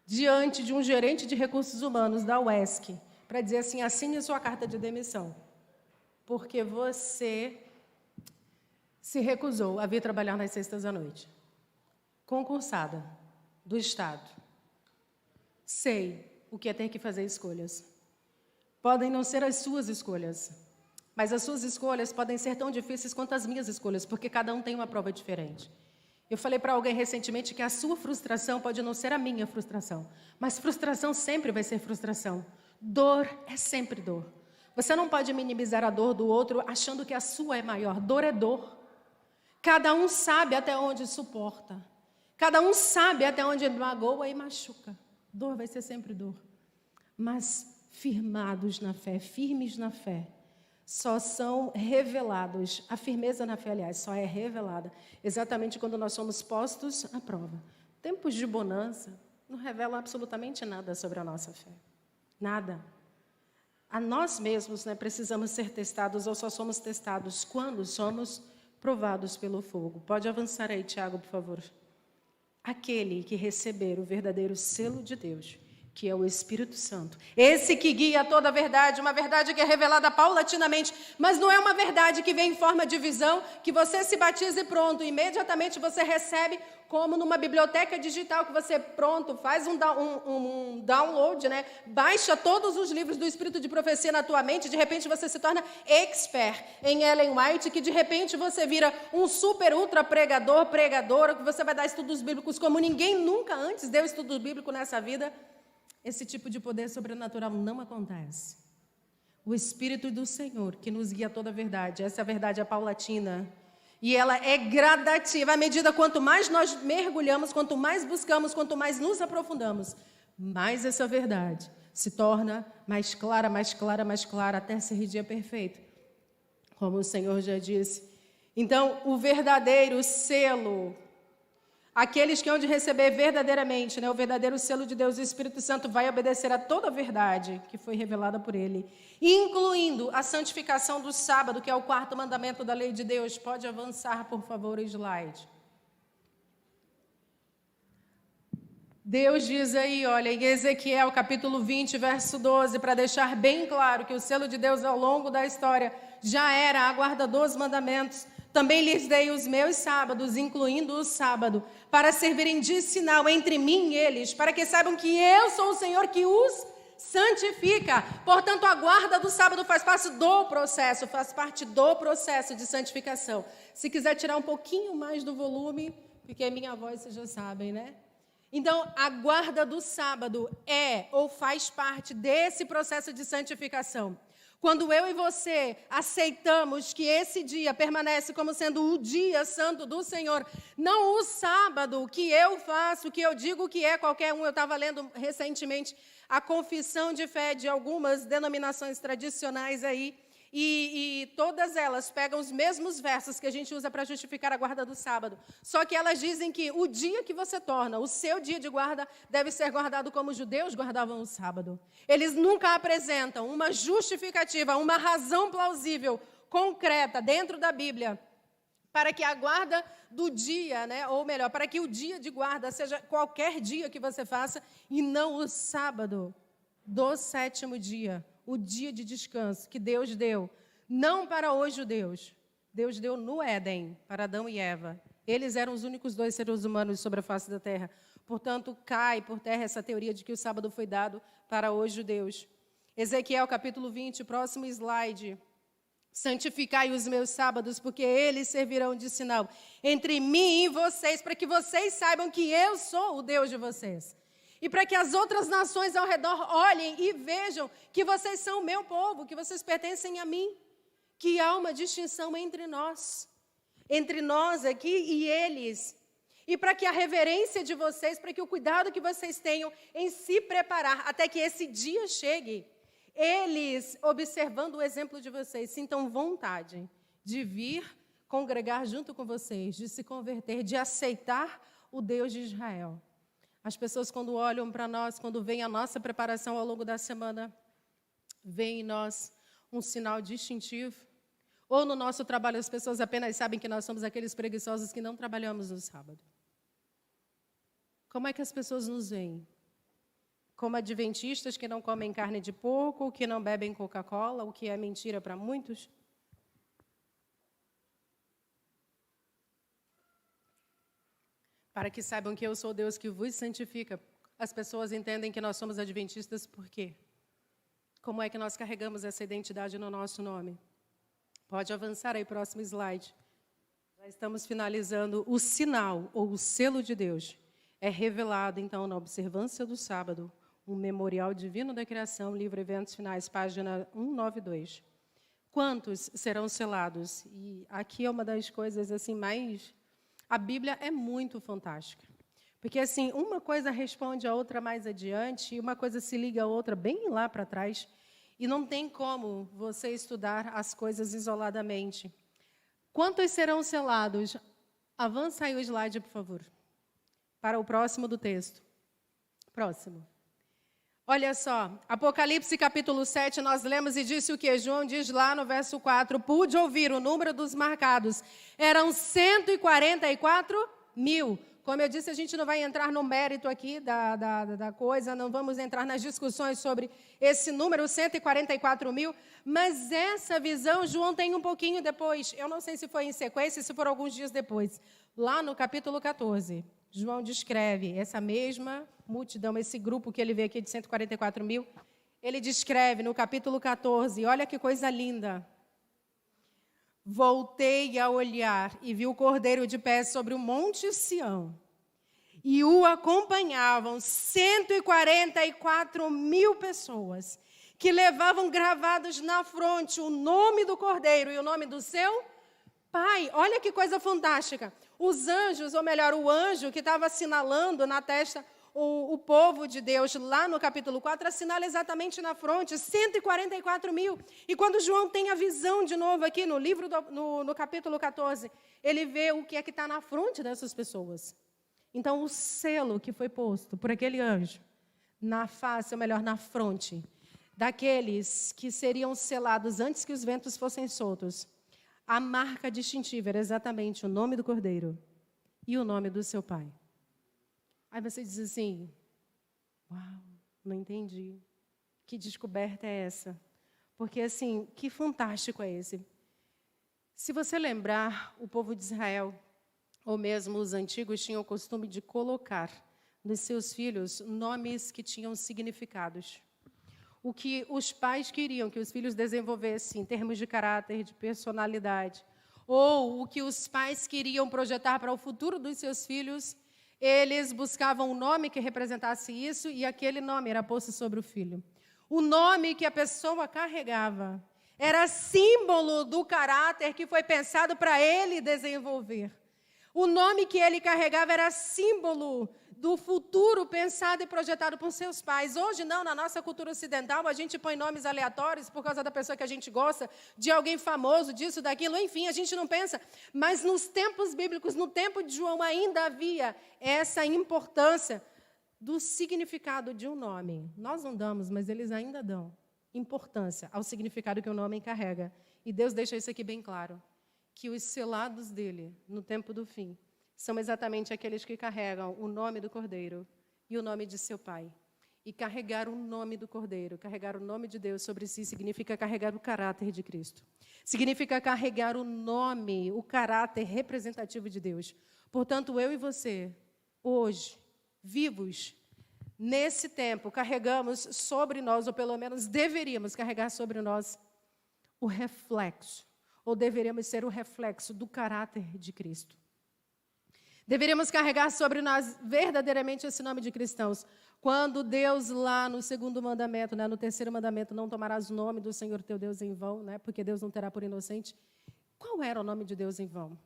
diante de um gerente de recursos humanos da UESC para dizer assim, assine sua carta de demissão. Porque você se recusou a vir trabalhar nas sextas à noite. Concursada do Estado. Sei o que é ter que fazer escolhas. Podem não ser as suas escolhas, mas as suas escolhas podem ser tão difíceis quanto as minhas escolhas, porque cada um tem uma prova diferente. Eu falei para alguém recentemente que a sua frustração pode não ser a minha frustração, mas frustração sempre vai ser frustração. Dor é sempre dor. Você não pode minimizar a dor do outro achando que a sua é maior. Dor é dor. Cada um sabe até onde suporta. Cada um sabe até onde magoa e machuca. Dor vai ser sempre dor. Mas firmados na fé, firmes na fé, só são revelados, a firmeza na fé, aliás, só é revelada exatamente quando nós somos postos à prova. Tempos de bonança não revelam absolutamente nada sobre a nossa fé. Nada. A nós mesmos, precisamos ser testados ou só somos testados quando somos provados pelo fogo. Pode avançar aí, Tiago, por favor. Aquele que receber o verdadeiro selo de Deus, que é o Espírito Santo. Esse que guia toda a verdade, uma verdade que é revelada paulatinamente, mas não é uma verdade que vem em forma de visão, que você se batiza e pronto, imediatamente você recebe, como numa biblioteca digital, que você pronto, faz um download, baixa todos os livros do Espírito de Profecia na tua mente, de repente você se torna expert em Ellen White, que de repente você vira um super ultra pregadora, que você vai dar estudos bíblicos como ninguém nunca antes deu estudo bíblico nessa vida. Esse tipo de poder sobrenatural não acontece. O Espírito do Senhor, que nos guia a toda a verdade, essa verdade é paulatina. E ela é gradativa. À medida quanto mais nós mergulhamos, quanto mais buscamos, quanto mais nos aprofundamos, mais essa verdade se torna mais clara, mais clara, mais clara, até ser dia perfeito. Como o Senhor já disse. Então, o verdadeiro selo, aqueles que hão de receber verdadeiramente, o verdadeiro selo de Deus, o Espírito Santo vai obedecer a toda a verdade que foi revelada por Ele, incluindo a santificação do sábado, que é o 4º mandamento da lei de Deus. Pode avançar, por favor, o slide. Deus diz aí, olha, em Ezequiel, capítulo 20, verso 12, para deixar bem claro que o selo de Deus ao longo da história já era a guarda dos mandamentos. Também lhes dei os meus sábados, incluindo o sábado, para servirem de sinal entre mim e eles, para que saibam que eu sou o Senhor que os santifica. Portanto, a guarda do sábado faz parte do processo de santificação. Se quiser tirar um pouquinho mais do volume, porque minha voz vocês já sabem, né? Então, a guarda do sábado é ou faz parte desse processo de santificação. Quando eu e você aceitamos que esse dia permanece como sendo o dia santo do Senhor, não o sábado que eu faço, que eu digo que é qualquer um. Eu estava lendo recentemente a confissão de fé de algumas denominações tradicionais aí, e todas elas pegam os mesmos versos que a gente usa para justificar a guarda do sábado. Só que elas dizem que o dia que você torna o seu dia de guarda deve ser guardado como os judeus guardavam o sábado. Eles nunca apresentam uma justificativa, uma razão plausível, concreta, dentro da Bíblia, para que a guarda do dia, né, ou melhor, para que o dia de guarda seja qualquer dia que você faça e não o sábado do sétimo dia. O dia de descanso que Deus deu, não para os judeus. Deus deu no Éden, para Adão e Eva. Eles eram os únicos dois seres humanos sobre a face da terra. Portanto, cai por terra essa teoria de que o sábado foi dado para os judeus. Ezequiel, capítulo 20, próximo slide. Santificai os meus sábados, porque eles servirão de sinal entre mim e vocês, para que vocês saibam que eu sou o Deus de vocês. E para que as outras nações ao redor olhem e vejam que vocês são o meu povo, que vocês pertencem a mim, que há uma distinção entre nós aqui e eles. E para que a reverência de vocês, para que o cuidado que vocês tenham em se preparar até que esse dia chegue, eles, observando o exemplo de vocês, sintam vontade de vir congregar junto com vocês, de se converter, de aceitar o Deus de Israel. As pessoas, quando olham para nós, quando veem a nossa preparação ao longo da semana, veem em nós um sinal distintivo. Ou no nosso trabalho, as pessoas apenas sabem que nós somos aqueles preguiçosos que não trabalhamos no sábado. Como é que as pessoas nos veem? Como adventistas que não comem carne de porco, que não bebem Coca-Cola, o que é mentira para muitos? Para que saibam que eu sou Deus que vos santifica. As pessoas entendem que nós somos adventistas por quê? Como é que nós carregamos essa identidade no nosso nome? Pode avançar aí, próximo slide. Já estamos finalizando. O sinal, ou o selo de Deus, é revelado, então, na observância do sábado, um memorial divino da criação, livro Eventos Finais, página 192. Quantos serão selados? E aqui é uma das coisas assim mais... A Bíblia é muito fantástica, porque assim, uma coisa responde a outra mais adiante, e uma coisa se liga a outra bem lá para trás, e não tem como você estudar as coisas isoladamente. Quantos serão selados? Avança aí o slide, por favor, para o próximo do texto. Próximo. Olha só, Apocalipse capítulo 7, nós lemos e disse o que? João diz lá no verso 4, pude ouvir o número dos marcados, eram 144 mil. Como eu disse, a gente não vai entrar no mérito aqui da coisa, não vamos entrar nas discussões sobre esse número, 144 mil, mas essa visão João tem um pouquinho depois, eu não sei se foi em sequência, se for alguns dias depois, lá no capítulo 14. João descreve essa mesma multidão, esse grupo que ele vê aqui de 144 mil, ele descreve no capítulo 14, olha que coisa linda. Voltei a olhar e vi o Cordeiro de pé sobre o monte Sião, e o acompanhavam 144 mil pessoas, que levavam gravados na fronte o nome do Cordeiro e o nome do seu Pai. Olha que coisa fantástica. Os anjos, ou melhor, o anjo que estava assinalando na testa o povo de Deus, lá no capítulo 4, assinala exatamente na fronte, 144 mil. E quando João tem a visão de novo aqui no livro, no capítulo 14, ele vê o que é que está na fronte dessas pessoas. Então, o selo que foi posto por aquele anjo, na face, ou melhor, na fronte, daqueles que seriam selados antes que os ventos fossem soltos, a marca distintiva era exatamente o nome do Cordeiro e o nome do seu Pai. Aí você diz assim, uau, não entendi. Que descoberta é essa? Porque assim, que fantástico é esse? Se você lembrar, o povo de Israel, ou mesmo os antigos, tinham o costume de colocar nos seus filhos nomes que tinham significados. O que os pais queriam que os filhos desenvolvessem em termos de caráter, de personalidade, ou o que os pais queriam projetar para o futuro dos seus filhos, eles buscavam um nome que representasse isso e aquele nome era posto sobre o filho. O nome que a pessoa carregava era símbolo do caráter que foi pensado para ele desenvolver. O nome que ele carregava era símbolo do futuro pensado e projetado por seus pais. Hoje não, na nossa cultura ocidental, a gente põe nomes aleatórios por causa da pessoa que a gente gosta, de alguém famoso, disso, daquilo, enfim, a gente não pensa. Mas nos tempos bíblicos, no tempo de João, ainda havia essa importância do significado de um nome. Nós não damos, mas eles ainda dão importância ao significado que o nome carrega. E Deus deixa isso aqui bem claro, que os selados dele, no tempo do fim, são exatamente aqueles que carregam o nome do Cordeiro e o nome de seu Pai. E carregar o nome do Cordeiro, carregar o nome de Deus sobre si, significa carregar o caráter de Cristo. Significa carregar o nome, o caráter representativo de Deus. Portanto, eu e você, hoje, vivos, nesse tempo, carregamos sobre nós, ou pelo menos deveríamos carregar sobre nós, o reflexo, ou deveríamos ser o reflexo do caráter de Cristo. Deveríamos carregar sobre nós verdadeiramente esse nome de cristãos. Quando Deus lá no segundo mandamento, no terceiro mandamento, não tomarás o nome do Senhor teu Deus em vão, porque Deus não terá por inocente. Qual era o nome de Deus em vão?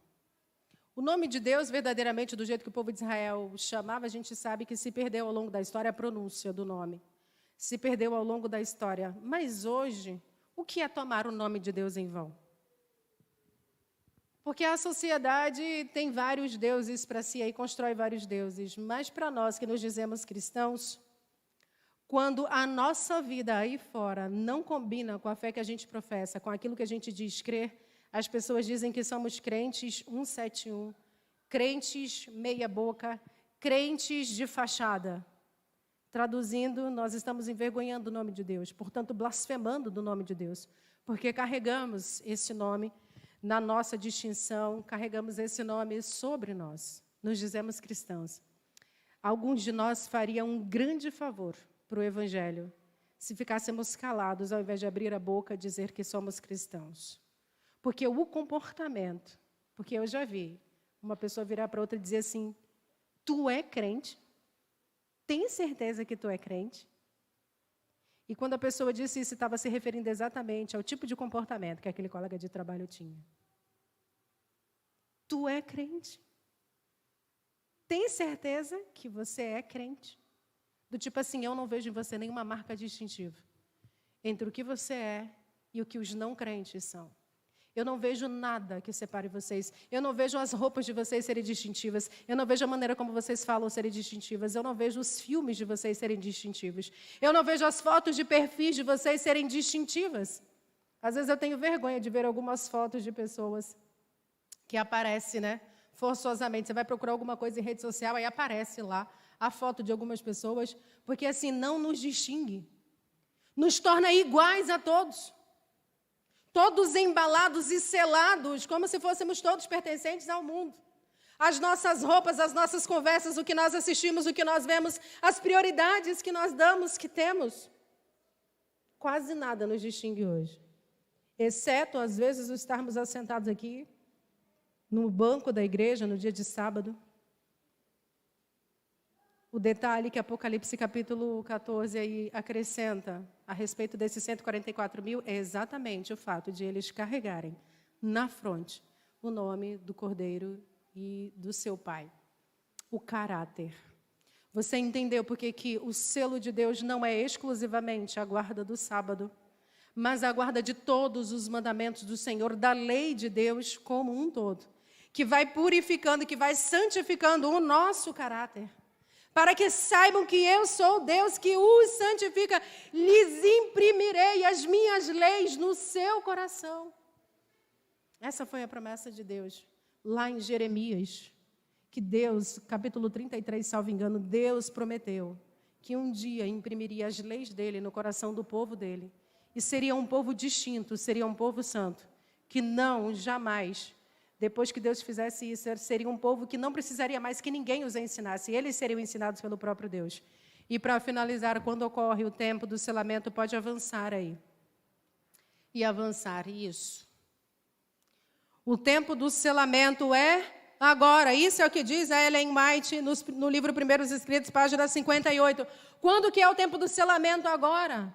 O nome de Deus, verdadeiramente, do jeito que o povo de Israel chamava, a gente sabe que se perdeu ao longo da história a pronúncia do nome. Se perdeu ao longo da história. Mas hoje, o que é tomar o nome de Deus em vão? Porque a sociedade tem vários deuses para si e constrói vários deuses. Mas para nós que nos dizemos cristãos, quando a nossa vida aí fora não combina com a fé que a gente professa, com aquilo que a gente diz crer, as pessoas dizem que somos crentes 171, crentes meia boca, crentes de fachada. Traduzindo, nós estamos envergonhando o nome de Deus, portanto, blasfemando do nome de Deus, porque carregamos esse nome na nossa distinção, carregamos esse nome sobre nós. Nos dizemos cristãos. Alguns de nós fariam um grande favor para o Evangelho se ficássemos calados, ao invés de abrir a boca e dizer que somos cristãos. Porque o comportamento, porque eu já vi uma pessoa virar para outra e dizer assim, tu é crente? Tem certeza que tu é crente? E quando a pessoa disse isso, estava se referindo exatamente ao tipo de comportamento que aquele colega de trabalho tinha. Tu é crente? Tem certeza que você é crente? Do tipo assim, eu não vejo em você nenhuma marca distintiva entre o que você é e o que os não crentes são. Eu não vejo nada que separe vocês. Eu não vejo as roupas de vocês serem distintivas. Eu não vejo a maneira como vocês falam serem distintivas. Eu não vejo os filmes de vocês serem distintivos. Eu não vejo as fotos de perfis de vocês serem distintivas. Às vezes eu tenho vergonha de ver algumas fotos de pessoas que aparecem, forçosamente. Você vai procurar alguma coisa em rede social, aí aparece lá a foto de algumas pessoas, porque assim não nos distingue. Nos torna iguais a todos. Todos embalados e selados, como se fôssemos todos pertencentes ao mundo. As nossas roupas, as nossas conversas, o que nós assistimos, o que nós vemos, as prioridades que nós damos, que temos. Quase nada nos distingue hoje. Exceto, às vezes, estarmos assentados aqui, no banco da igreja, no dia de sábado. O detalhe que Apocalipse capítulo 14 aí acrescenta a respeito desses 144 mil é exatamente o fato de eles carregarem na fronte o nome do Cordeiro e do seu Pai. O caráter. Você entendeu porque que o selo de Deus não é exclusivamente a guarda do sábado, mas a guarda de todos os mandamentos do Senhor, da lei de Deus como um todo, que vai purificando, que vai santificando o nosso caráter. Para que saibam que eu sou Deus, que os santifica, lhes imprimirei as minhas leis no seu coração. Essa foi a promessa de Deus, lá em Jeremias, que Deus, capítulo 33, salvo engano, Deus prometeu que um dia imprimiria as leis dele no coração do povo dele, e seria um povo distinto, seria um povo santo, que não, jamais... Depois que Deus fizesse isso, seria um povo que não precisaria mais que ninguém os ensinasse. Eles seriam ensinados pelo próprio Deus. E para finalizar, quando ocorre o tempo do selamento, pode avançar aí. E avançar, isso. O tempo do selamento é agora. Isso é o que diz a Ellen White no livro Primeiros Escritos, página 58. Quando que é o tempo do selamento agora?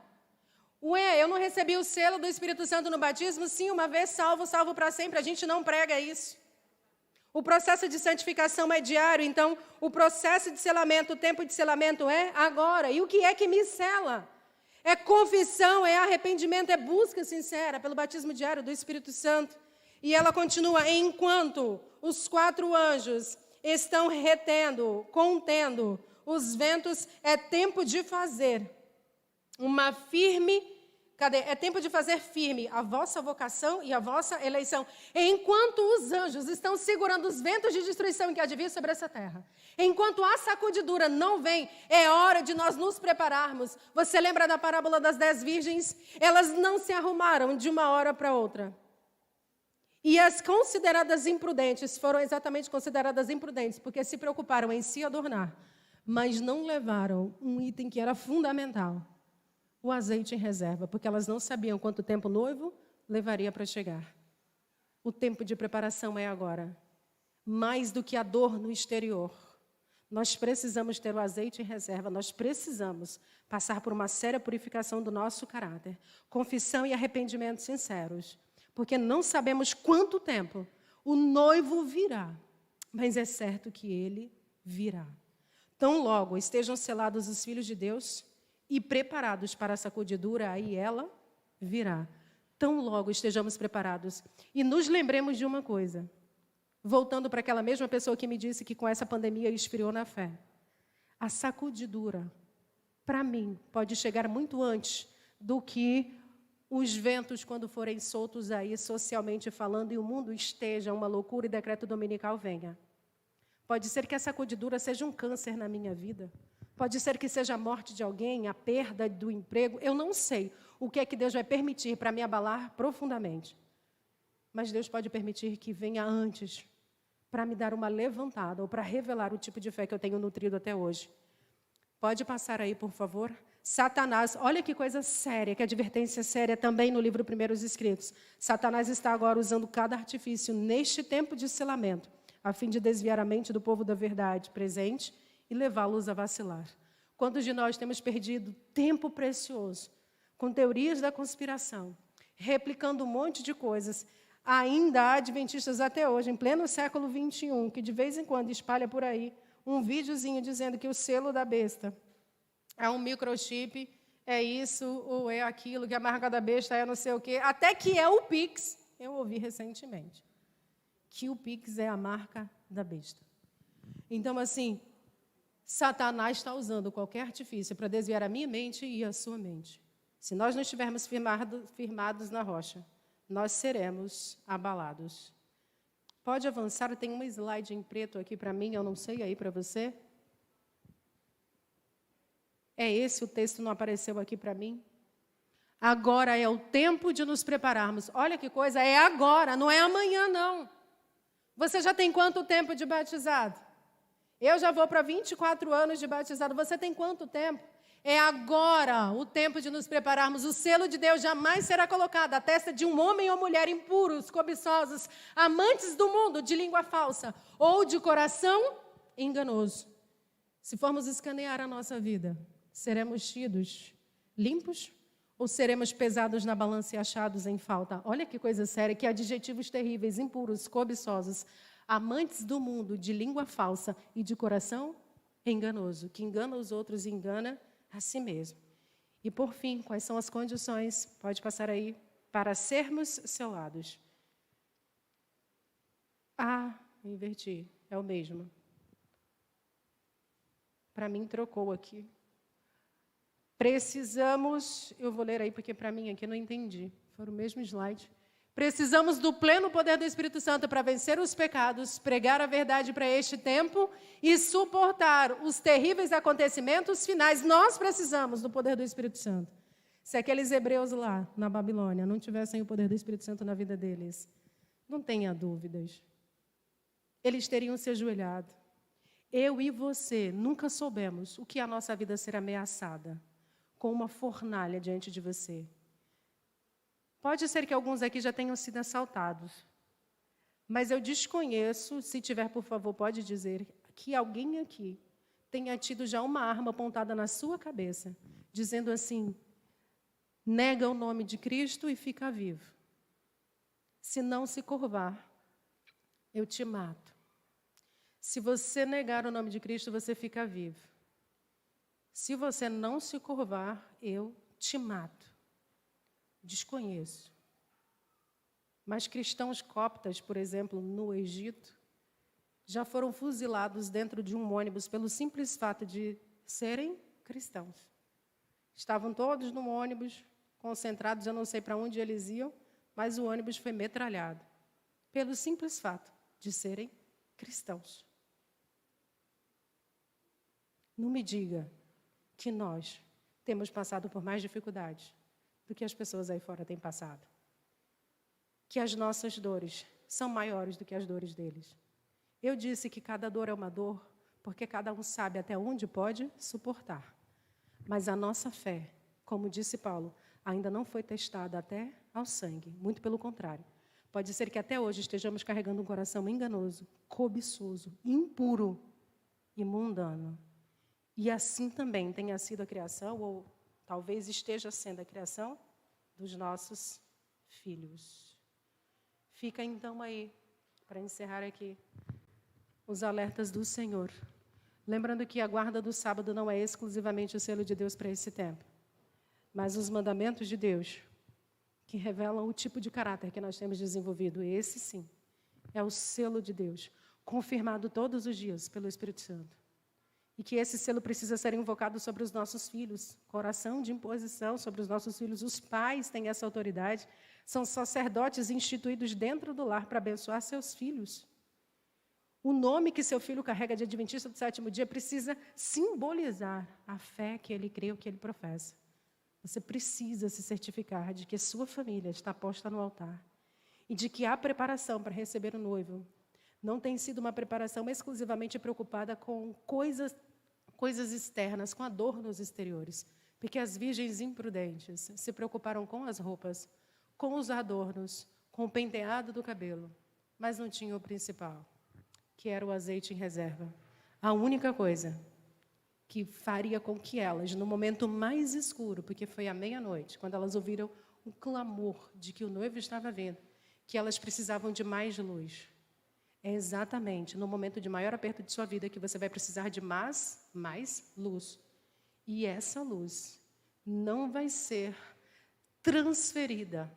Eu não recebi o selo do Espírito Santo no batismo? Sim, uma vez salvo, salvo para sempre. A gente não prega isso. O processo de santificação é diário, então o processo de selamento, o tempo de selamento é agora. E o que é que me sela? É confissão, é arrependimento, é busca sincera pelo batismo diário do Espírito Santo. E ela continua, enquanto os 4 anjos estão retendo, contendo os ventos, é tempo de fazer uma firme, é tempo de fazer firme a vossa vocação e a vossa eleição. Enquanto os anjos estão segurando os ventos de destruição que há de vir sobre essa terra, enquanto a sacudidura não vem, é hora de nós nos prepararmos. Você lembra da parábola das 10 virgens? Elas não se arrumaram de uma hora para outra. E as consideradas imprudentes foram exatamente consideradas imprudentes, porque se preocuparam em se adornar, mas não levaram um item que era fundamental, o azeite em reserva, porque elas não sabiam quanto tempo o noivo levaria para chegar. O tempo de preparação é agora. Mais do que a dor no exterior, nós precisamos ter o azeite em reserva, nós precisamos passar por uma séria purificação do nosso caráter, confissão e arrependimento sinceros, porque não sabemos quanto tempo o noivo virá, mas é certo que ele virá. Tão logo estejam selados os filhos de Deus e preparados para a sacudidura, aí ela virá. Tão logo estejamos preparados. E nos lembremos de uma coisa, voltando para aquela mesma pessoa que me disse que com essa pandemia esfriou na fé. A sacudidura, para mim, pode chegar muito antes do que os ventos, quando forem soltos aí, socialmente falando, e o mundo esteja uma loucura e decreto dominical venha. Pode ser que a sacudidura seja um câncer na minha vida. Pode ser que seja a morte de alguém, a perda do emprego. Eu não sei o que é que Deus vai permitir para me abalar profundamente. Mas Deus pode permitir que venha antes, para me dar uma levantada, ou para revelar o tipo de fé que eu tenho nutrido até hoje. Pode passar aí, por favor. Satanás, olha que coisa séria, que advertência séria também no livro Primeiros Escritos. Satanás está agora usando cada artifício neste tempo de selamento, a fim de desviar a mente do povo da verdade presente e levá-los a vacilar. Quantos de nós temos perdido tempo precioso com teorias da conspiração, replicando um monte de coisas? Ainda há adventistas até hoje, em pleno século XXI, que de vez em quando espalha por aí um videozinho dizendo que o selo da besta é um microchip, é isso ou é aquilo, que a marca da besta é não sei o quê, até que é o Pix. Eu ouvi recentemente que o Pix é a marca da besta. Então, assim, Satanás está usando qualquer artifício para desviar a minha mente e a sua mente. Se nós não estivermos firmados na rocha, nós seremos abalados. Pode avançar, tem uma slide em preto aqui para mim, eu não sei aí para você. É esse o texto, não apareceu aqui para mim? Agora é o tempo de nos prepararmos. Olha que coisa, é agora, não é amanhã, não. Você já tem quanto tempo de batizado? Eu já vou para 24 anos de batizado. Você tem quanto tempo? É agora o tempo de nos prepararmos. O selo de Deus jamais será colocado à testa de um homem ou mulher impuros, cobiçosos, amantes do mundo, de língua falsa ou de coração enganoso. Se formos escanear a nossa vida, seremos tidos limpos ou seremos pesados na balança e achados em falta? Olha que coisa séria, que adjetivos terríveis, impuros, cobiçosos, amantes do mundo, de língua falsa e de coração enganoso, que engana os outros e engana a si mesmo. E, por fim, quais são as condições? Pode passar aí, para sermos selados. Inverti, é o mesmo. Para mim, trocou aqui. Precisamos, eu vou ler aí, porque para mim aqui não entendi, foi o mesmo slide. Precisamos do pleno poder do Espírito Santo para vencer os pecados, pregar a verdade para este tempo e suportar os terríveis acontecimentos finais. Nós precisamos do poder do Espírito Santo. Se aqueles hebreus lá na Babilônia não tivessem o poder do Espírito Santo na vida deles, não tenha dúvidas. Eles teriam se ajoelhado. Eu e você nunca soubemos o que é a nossa vida ser ameaçada com uma fornalha diante de você. Pode ser que alguns aqui já tenham sido assaltados. Mas eu desconheço, se tiver, por favor, pode dizer, que alguém aqui tenha tido já uma arma apontada na sua cabeça, dizendo assim, nega o nome de Cristo e fica vivo. Se não se curvar, eu te mato. Se você negar o nome de Cristo, você fica vivo. Se você não se curvar, eu te mato. Desconheço. Mas cristãos coptas, por exemplo, no Egito, já foram fuzilados dentro de um ônibus pelo simples fato de serem cristãos. Estavam todos no ônibus, concentrados, eu não sei para onde eles iam, mas o ônibus foi metralhado, pelo simples fato de serem cristãos. Não me diga que nós temos passado por mais dificuldades do que as pessoas aí fora têm passado. Que as nossas dores são maiores do que as dores deles. Eu disse que cada dor é uma dor, porque cada um sabe até onde pode suportar. Mas a nossa fé, como disse Paulo, ainda não foi testada até ao sangue. Muito pelo contrário. Pode ser que até hoje estejamos carregando um coração enganoso, cobiçoso, impuro e mundano. E assim também tenha sido a criação, ou talvez esteja sendo a criação, dos nossos filhos. Fica então aí, para encerrar aqui, os alertas do Senhor. Lembrando que a guarda do sábado não é exclusivamente o selo de Deus para esse tempo, mas os mandamentos de Deus, que revelam o tipo de caráter que nós temos desenvolvido. Esse, sim, é o selo de Deus, confirmado todos os dias pelo Espírito Santo. E que esse selo precisa ser invocado sobre os nossos filhos. Coração de imposição sobre os nossos filhos. Os pais têm essa autoridade. São sacerdotes instituídos dentro do lar para abençoar seus filhos. O nome que seu filho carrega de Adventista do Sétimo Dia precisa simbolizar a fé que ele crê, o que ele professa. Você precisa se certificar de que sua família está posta no altar e de que a preparação para receber o noivo não tem sido uma preparação exclusivamente preocupada com coisas externas, com adornos exteriores, porque as virgens imprudentes se preocuparam com as roupas, com os adornos, com o penteado do cabelo, mas não tinham o principal, que era o azeite em reserva. A única coisa que faria com que elas, no momento mais escuro, porque foi à meia-noite, quando elas ouviram o clamor de que o noivo estava vindo, que elas precisavam de mais luz. É exatamente no momento de maior aperto de sua vida que você vai precisar de mais luz. E essa luz não vai ser transferida.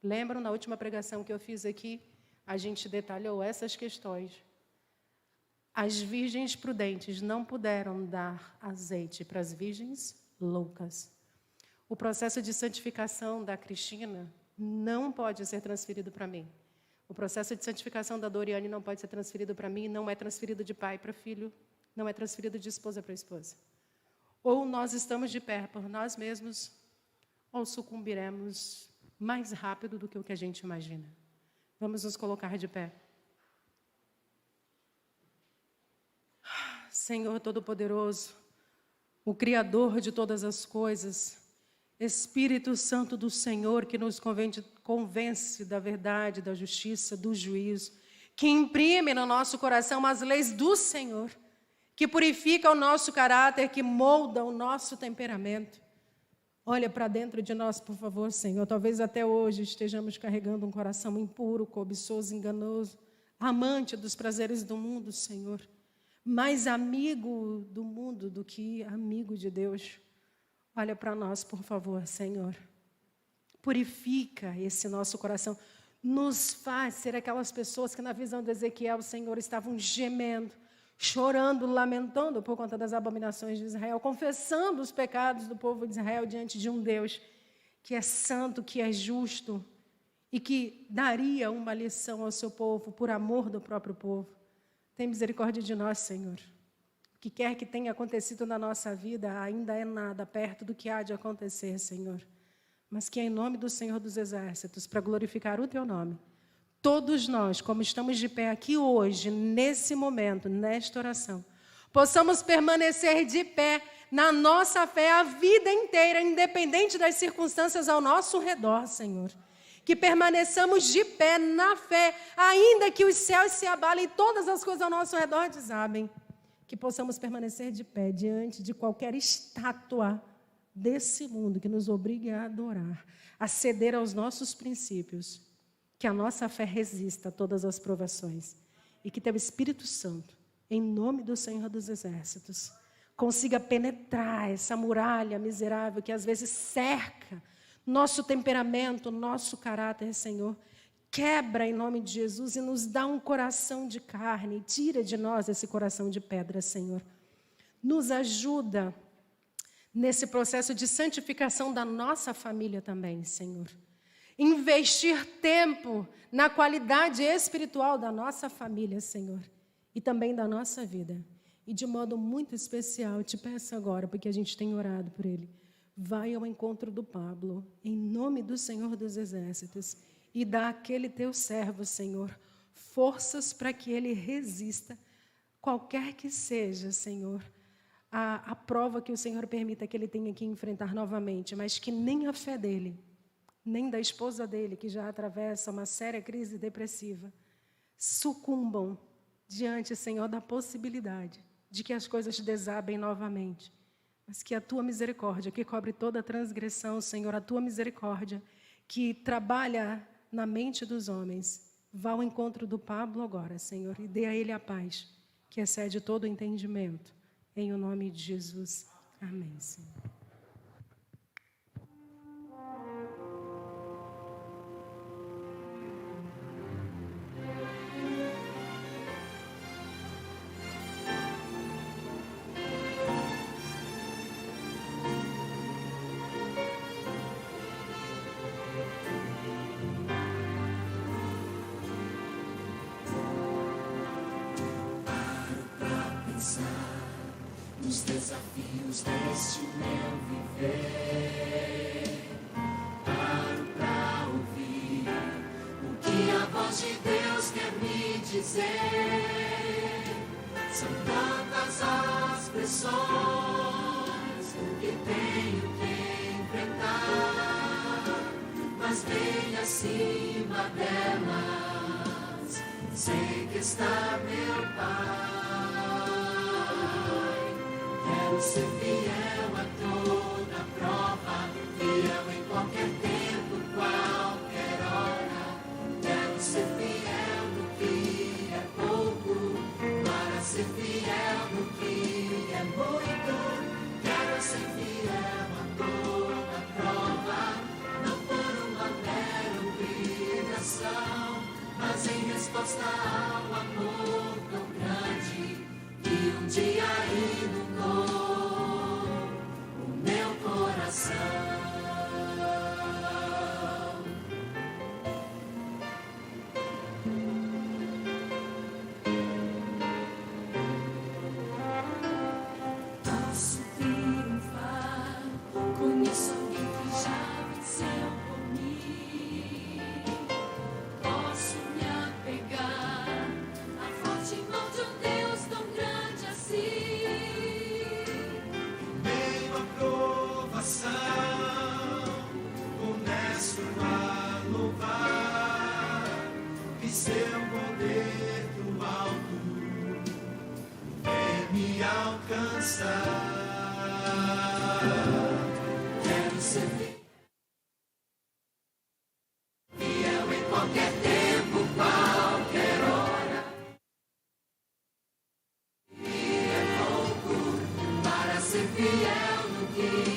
Lembram, na última pregação que eu fiz aqui, a gente detalhou essas questões. As virgens prudentes não puderam dar azeite para as virgens loucas. O processo de santificação da Cristina não pode ser transferido para mim. O processo de santificação da Doriane não pode ser transferido para mim, não é transferido de pai para filho, não é transferido de esposa para esposa. Ou nós estamos de pé por nós mesmos, ou sucumbiremos mais rápido do que o que a gente imagina. Vamos nos colocar de pé. Senhor Todo-Poderoso, o Criador de todas as coisas, Espírito Santo do Senhor, que nos convence da verdade, da justiça, do juízo, que imprime no nosso coração as leis do Senhor, que purifica o nosso caráter, que molda o nosso temperamento. Olha para dentro de nós, por favor, Senhor. Talvez até hoje estejamos carregando um coração impuro, cobiçoso, enganoso, amante dos prazeres do mundo, Senhor, mais amigo do mundo do que amigo de Deus. Olha para nós, por favor, Senhor. Purifica esse nosso coração. Nos faz ser aquelas pessoas que na visão de Ezequiel, Senhor, estavam gemendo, chorando, lamentando por conta das abominações de Israel, confessando os pecados do povo de Israel diante de um Deus que é santo, que é justo e que daria uma lição ao seu povo por amor do próprio povo. Tem misericórdia de nós, Senhor. O que quer que tenha acontecido na nossa vida ainda é nada perto do que há de acontecer, Senhor. Mas que em nome do Senhor dos Exércitos, para glorificar o Teu nome, todos nós, como estamos de pé aqui hoje, nesse momento, nesta oração, possamos permanecer de pé na nossa fé a vida inteira, independente das circunstâncias ao nosso redor, Senhor. que permaneçamos de pé na fé, ainda que os céus se abalem e todas as coisas ao nosso redor desabem. Que possamos permanecer de pé diante de qualquer estátua desse mundo que nos obrigue a adorar, a ceder aos nossos princípios, que a nossa fé resista a todas as provações e que teu Espírito Santo, em nome do Senhor dos Exércitos, consiga penetrar essa muralha miserável que às vezes cerca nosso temperamento, nosso caráter, Senhor. Quebra em nome de Jesus e nos dá um coração de carne, tira de nós esse coração de pedra, Senhor. Nos ajuda nesse processo de santificação da nossa família também, Senhor. Investir tempo na qualidade espiritual da nossa família, Senhor, e também da nossa vida. E de modo muito especial, te peço agora, porque a gente tem orado por ele, vai ao encontro do Pablo, em nome do Senhor dos Exércitos, e dá àquele teu servo, Senhor, forças para que ele resista, qualquer que seja, Senhor, a prova que o Senhor permita que ele tenha que enfrentar novamente, mas que nem a fé dele, nem da esposa dele, que já atravessa uma séria crise depressiva, sucumbam diante, Senhor, da possibilidade de que as coisas desabem novamente, mas que a tua misericórdia, que cobre toda a transgressão, Senhor, a tua misericórdia, que trabalha na mente dos homens, vá ao encontro do Pablo agora, Senhor, e dê a ele a paz, que excede todo o entendimento, em o nome de Jesus. Amém, Senhor. Os desafios deste meu viver, paro pra ouvir o que a voz de Deus quer me dizer. São tantas as pressões que tenho que enfrentar, mas bem acima delas sei que está meu Pai. Quero ser fiel a toda prova, fiel em qualquer tempo, qualquer hora. Quero ser fiel no que é pouco, para ser fiel no que é muito. Quero ser fiel a toda prova, não por uma mera obrigação, mas em resposta ao amor tão grande que um dia inundou o meu coração. Posso triunfar, conheço alguém que já venceu por mim. Posso me apegar à forte mão de um Deus tão grande assim. Meio à provação, começo a louvar e seu poder do alto vem me alcançar. Quero ser fiel em qualquer tempo, qualquer hora. E é pouco para ser fiel no que